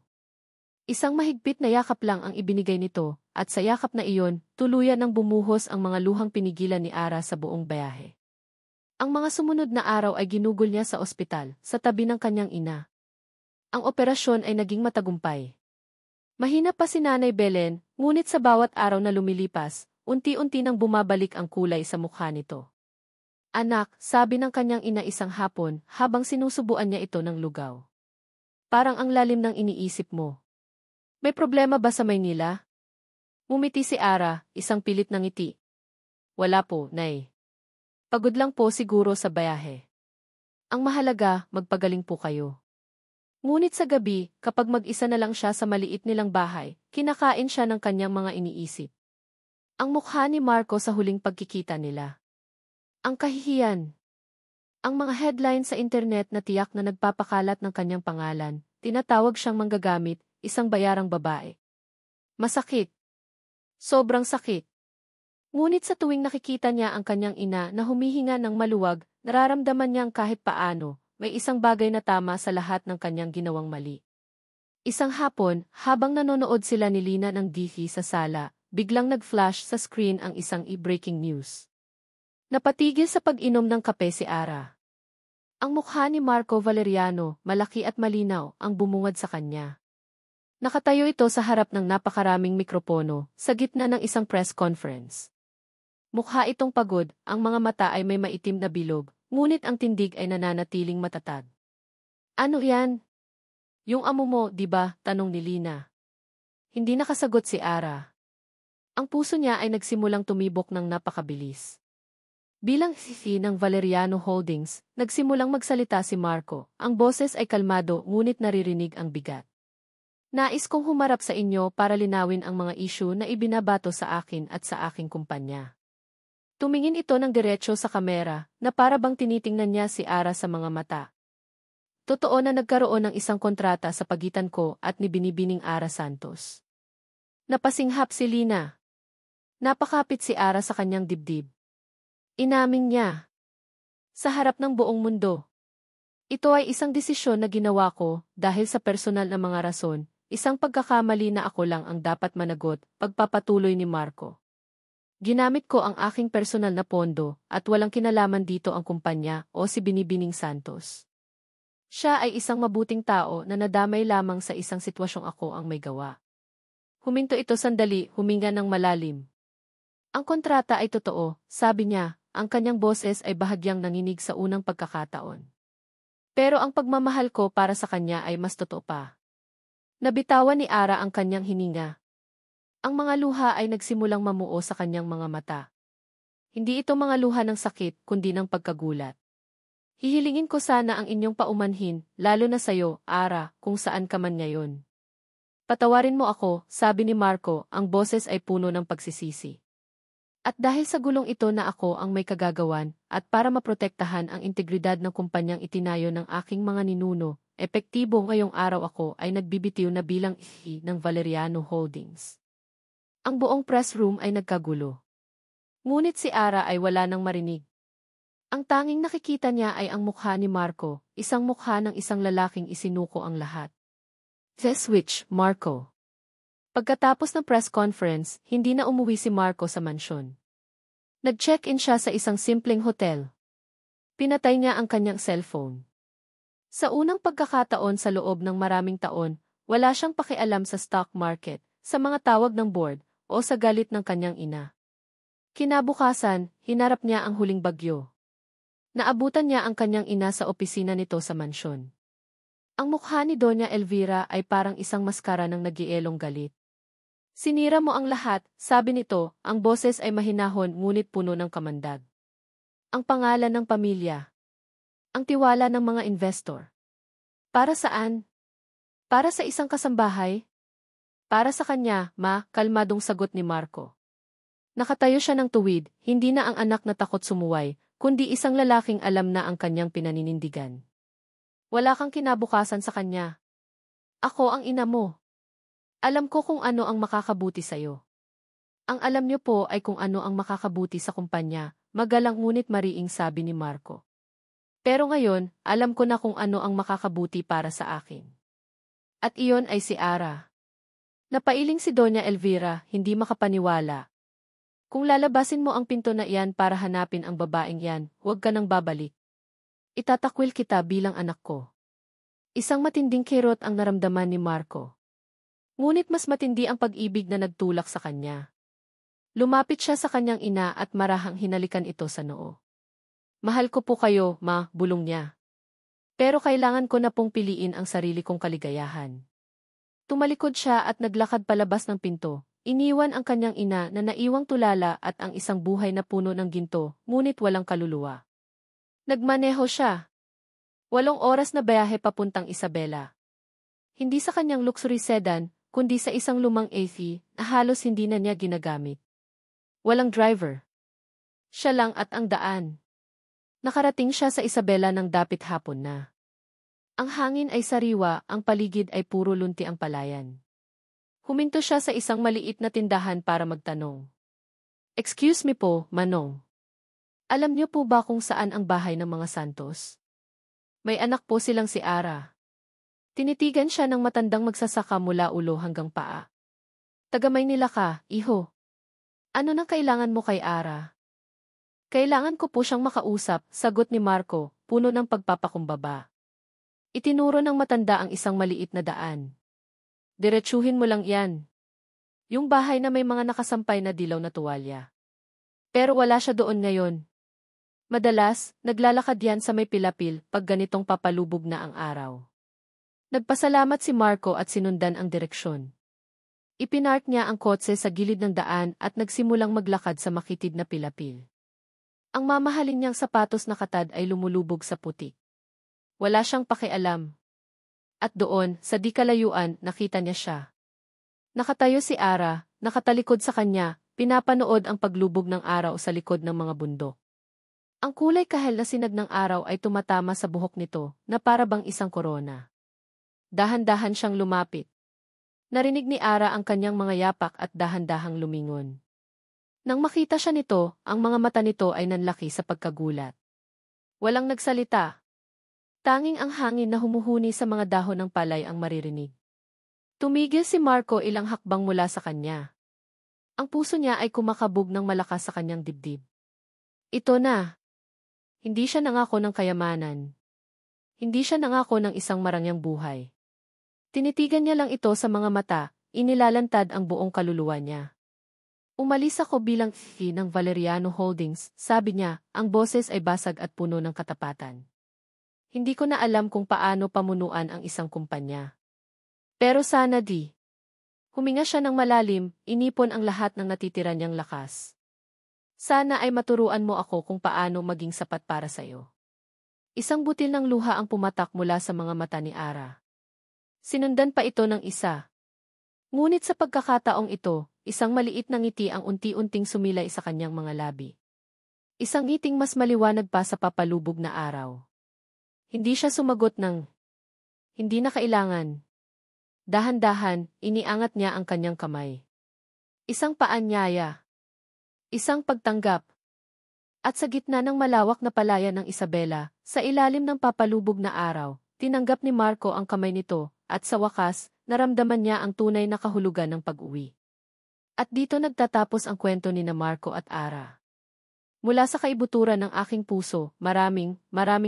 A: Isang mahigpit na yakap lang ang ibinigay nito, at sa yakap na iyon, tuluyan ng bumuhos ang mga luhang pinigilan ni Ara sa buong biyahe. Ang mga sumunod na araw ay ginugol niya sa ospital, sa tabi ng kanyang ina. Ang operasyon ay naging matagumpay. Mahina pa si Nanay Belen, ngunit sa bawat araw na lumilipas, unti-unti nang bumabalik ang kulay sa mukha nito. Anak, sabi ng kanyang ina isang hapon habang sinusubuan niya ito ng lugaw. Parang ang lalim ng iniisip mo. May problema ba sa Maynila? Ngumiti si Ara, isang pilit na ngiti. Wala po, Nay. Pagod lang po siguro sa bayahe. Ang mahalaga, magpagaling po kayo. Ngunit sa gabi, kapag mag-isa na lang siya sa maliit nilang bahay, kinakain siya ng kanyang mga iniisip. Ang mukha ni Marco sa huling pagkikita nila. Ang kahihiyan. Ang mga headline sa internet na tiyak na nagpapakalat ng kanyang pangalan, tinatawag siyang manggagamit, isang bayarang babae. Masakit. Sobrang sakit. Ngunit sa tuwing nakikita niya ang kanyang ina na humihinga ng maluwag, nararamdaman niyang kahit paano, may isang bagay na tama sa lahat ng kanyang ginawang mali. Isang hapon, habang nanonood sila ni Lina ng TV sa sala, biglang nag-flash sa screen ang isang breaking news. Napatigil sa pag-inom ng kape si Ara. Ang mukha ni Marco Valeriano, malaki at malinaw, ang bumungad sa kanya. Nakatayo ito sa harap ng napakaraming mikropono, sa gitna ng isang press conference. Mukha itong pagod, ang mga mata ay may maitim na bilog, ngunit ang tindig ay nananatiling matatag. Ano yan? Yung amo mo, di ba? Tanong ni Lina. Hindi nakasagot si Ara. Ang puso niya ay nagsimulang tumibok ng napakabilis. Bilang CEO ng Valeriano Holdings, nagsimulang magsalita si Marco. Ang boses ay kalmado ngunit naririnig ang bigat. Nais kong humarap sa inyo para linawin ang mga issue na ibinabato sa akin at sa aking kumpanya. Tumingin ito ng diretso sa kamera, na para bang tinitingnan niya si Ara sa mga mata. Totoo na nagkaroon ng isang kontrata sa pagitan ko at ni Binibining Ara Santos. Napasinghap si Lina. Napakapit si Ara sa kanyang dibdib. Inamin niya. Sa harap ng buong mundo. Ito ay isang desisyon na ginawa ko dahil sa personal na mga rason, isang pagkakamali na ako lang ang dapat managot, pagpapatuloy ni Marco. Ginamit ko ang aking personal na pondo at walang kinalaman dito ang kumpanya o si Binibining Santos. Siya ay isang mabuting tao na nadamay lamang sa isang sitwasyong ako ang may gawa. Huminto ito sandali, huminga ng malalim. Ang kontrata ay totoo, sabi niya, ang kanyang boses ay bahagyang nanginig sa unang pagkakataon. Pero ang pagmamahal ko para sa kanya ay mas totoo pa. Nabitawan ni Ara ang kanyang hininga. Ang mga luha ay nagsimulang mamuo sa kanyang mga mata. Hindi ito mga luha ng sakit, kundi ng pagkagulat. Hihilingin ko sana ang inyong paumanhin, lalo na sayo, Ara, kung saan ka man ngayon. Patawarin mo ako, sabi ni Marco, ang boses ay puno ng pagsisisi. At dahil sa gulong ito na ako ang may kagagawan, at para maprotektahan ang integridad ng kumpanyang itinayo ng aking mga ninuno, epektibo ngayong araw ako ay nagbibitiw na bilang CEO ng Valeriano Holdings. Ang buong press room ay nagkagulo. Ngunit si Ara ay wala nang marinig. Ang tanging nakikita niya ay ang mukha ni Marco, isang mukha ng isang lalaking isinuko ang lahat. The switch, Marco. Pagkatapos ng press conference, hindi na umuwi si Marco sa mansyon. Nag-check-in siya sa isang simpleng hotel. Pinatay niya ang kanyang cellphone. Sa unang pagkakataon sa loob ng maraming taon, wala siyang pakialam sa stock market, sa mga tawag ng board, o sa galit ng kanyang ina. Kinabukasan, hinarap niya ang huling bagyo. Naabutan niya ang kanyang ina sa opisina nito sa mansyon. Ang mukha ni Doña Elvira ay parang isang maskara ng nagielong galit. Sinira mo ang lahat, sabi nito, ang boses ay mahinahon ngunit puno ng kamandag. Ang pangalan ng pamilya. Ang tiwala ng mga investor. Para saan? Para sa isang kasambahay? Para sa kanya, ma, kalmadong sagot ni Marco. Nakatayo siya ng tuwid, hindi na ang anak na takot sumuway, kundi isang lalaking alam na ang kanyang pinaninindigan. Wala kang kinabukasan sa kanya. Ako ang ina mo. Alam ko kung ano ang makakabuti sa'yo. Ang alam niyo po ay kung ano ang makakabuti sa kumpanya, magalang ngunit mariing sabi ni Marco. Pero ngayon, alam ko na kung ano ang makakabuti para sa akin. At iyon ay si Ara. Napailing si Doña Elvira, hindi makapaniwala. Kung lalabasin mo ang pinto na iyan para hanapin ang babaeng yan, huwag ka nang babalik. Itatakwil kita bilang anak ko. Isang matinding kirot ang naramdaman ni Marco. Ngunit mas matindi ang pag-ibig na nagtulak sa kanya. Lumapit siya sa kanyang ina at marahang hinalikan ito sa noo. Mahal ko po kayo, ma, bulong niya. Pero kailangan ko na pong piliin ang sarili kong kaligayahan. Tumalikod siya at naglakad palabas ng pinto. Iniwan ang kanyang ina na naiwang tulala at ang isang buhay na puno ng ginto, ngunit walang kaluluwa. Nagmaneho siya. 8 oras na biyahe papuntang Isabela. Hindi sa kanyang luxury sedan, kundi sa isang lumang AV na halos hindi na niya ginagamit. Walang driver. Siya lang at ang daan. Nakarating siya sa Isabela ng dapit hapon na. Ang hangin ay sariwa, ang paligid ay puro lunti ang palayan. Huminto siya sa isang maliit na tindahan para magtanong. Excuse me po, Manong. Alam niyo po ba kung saan ang bahay ng mga Santos? May anak po silang si Ara. Tinitigan siya ng matandang magsasaka mula ulo hanggang paa. Tagamay nila ka, iho. Ano nang kailangan mo kay Ara? Kailangan ko po siyang makausap, sagot ni Marco, puno ng pagpapakumbaba. Itinuro ng matanda ang isang maliit na daan. Diretsuhin mo lang yan. Yung bahay na may mga nakasampay na dilaw na tuwalya. Pero wala siya doon ngayon. Madalas, naglalakad yan sa may pilapil pag ganitong papalubog na ang araw. Nagpasalamat si Marco at sinundan ang direksyon. Ipinark niya ang kotse sa gilid ng daan at nagsimulang maglakad sa makitid na pilapil. Ang mamahalin niyang sapatos na katad ay lumulubog sa putik. Wala siyang pakialam. At doon, sa di kalayuan, nakita niya siya. Nakatayo si Ara, nakatalikod sa kanya, pinapanood ang paglubog ng araw sa likod ng mga bundok. Ang kulay kahel na sinag ng araw ay tumatama sa buhok nito, na para bang isang korona. Dahan-dahan siyang lumapit. Narinig ni Ara ang kanyang mga yapak at dahan-dahang lumingon. Nang makita siya nito, ang mga mata nito ay nanlaki sa pagkagulat. Walang nagsalita. Tanging ang hangin na humuhuni sa mga dahon ng palay ang maririnig. Tumigil si Marco ilang hakbang mula sa kanya. Ang puso niya ay kumakabog ng malakas sa kanyang dibdib. Ito na. Hindi siya nangako ng kayamanan. Hindi siya nangako ng isang marangyang buhay. Tinitigan niya lang ito sa mga mata, inilalantad ang buong kaluluwa niya. Umalis ako bilang fee ng Valeriano Holdings, sabi niya, ang boses ay basag at puno ng katapatan. Hindi ko na alam kung paano pamunuan ang isang kumpanya. Pero sana di. Huminga siya ng malalim, inipon ang lahat ng natitira niyang lakas. Sana ay maturuan mo ako kung paano maging sapat para sa'yo. Isang butil ng luha ang pumatak mula sa mga mata ni Ara. Sinundan pa ito ng isa. Ngunit sa pagkakataong ito, isang maliit na ngiti ang unti-unting sumilay sa kanyang mga labi. Isang ngiting mas maliwanag pa sa papalubog na araw. Hindi siya sumagot ng, hindi na kailangan. Dahan-dahan, iniangat niya ang kanyang kamay. Isang paanyaya. Isang pagtanggap. At sa gitna ng malawak na palayan ng Isabela, sa ilalim ng papalubog na araw, tinanggap ni Marco ang kamay nito, at sa wakas, naramdaman niya ang tunay na kahulugan ng pag-uwi. At dito nagtatapos ang kwento ni Marco at Ara. Mula sa kaibuturan ng aking puso, maraming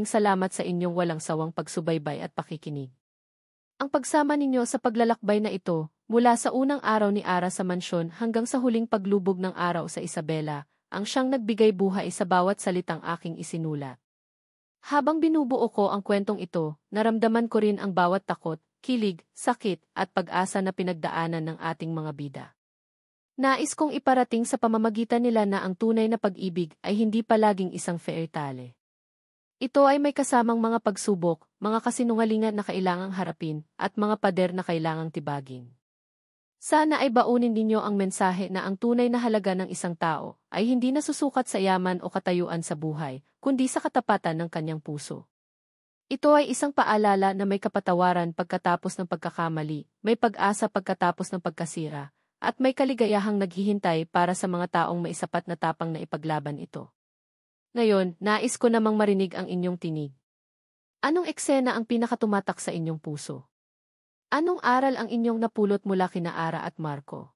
A: salamat sa inyong walang sawang pagsubaybay at pakikinig. Ang pagsama ninyo sa paglalakbay na ito, mula sa unang araw ni Ara sa mansyon hanggang sa huling paglubog ng araw sa Isabela, ang siyang nagbigay buhay sa bawat salitang aking isinulat. Habang binubuo ko ang kwentong ito, naramdaman ko rin ang bawat takot, kilig, sakit, at pag-asa na pinagdaanan ng ating mga bida. Nais kong iparating sa pamamagitan nila na ang tunay na pag-ibig ay hindi palaging isang fairy tale. Ito ay may kasamang mga pagsubok, mga kasinungalingan na kailangang harapin, at mga pader na kailangang tibagin. Sana ay baunin ninyo ang mensahe na ang tunay na halaga ng isang tao ay hindi nasusukat sa yaman o katayuan sa buhay, kundi sa katapatan ng kanyang puso. Ito ay isang paalala na may kapatawaran pagkatapos ng pagkakamali, may pag-asa pagkatapos ng pagkasira, at may kaligayahang naghihintay para sa mga taong may sapat na tapang na ipaglaban ito. Ngayon, nais ko namang marinig ang inyong tinig. Anong eksena ang pinakatumatak sa inyong puso? Anong aral ang inyong napulot mula kina Ara at Marco?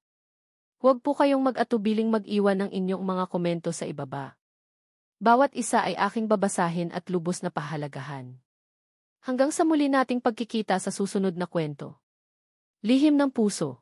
A: Huwag po kayong mag-atubiling mag-iwan ng inyong mga komento sa ibaba. Bawat isa ay aking babasahin at lubos na pahalagahan. Hanggang sa muli nating pagkikita sa susunod na kwento. Lihim ng puso.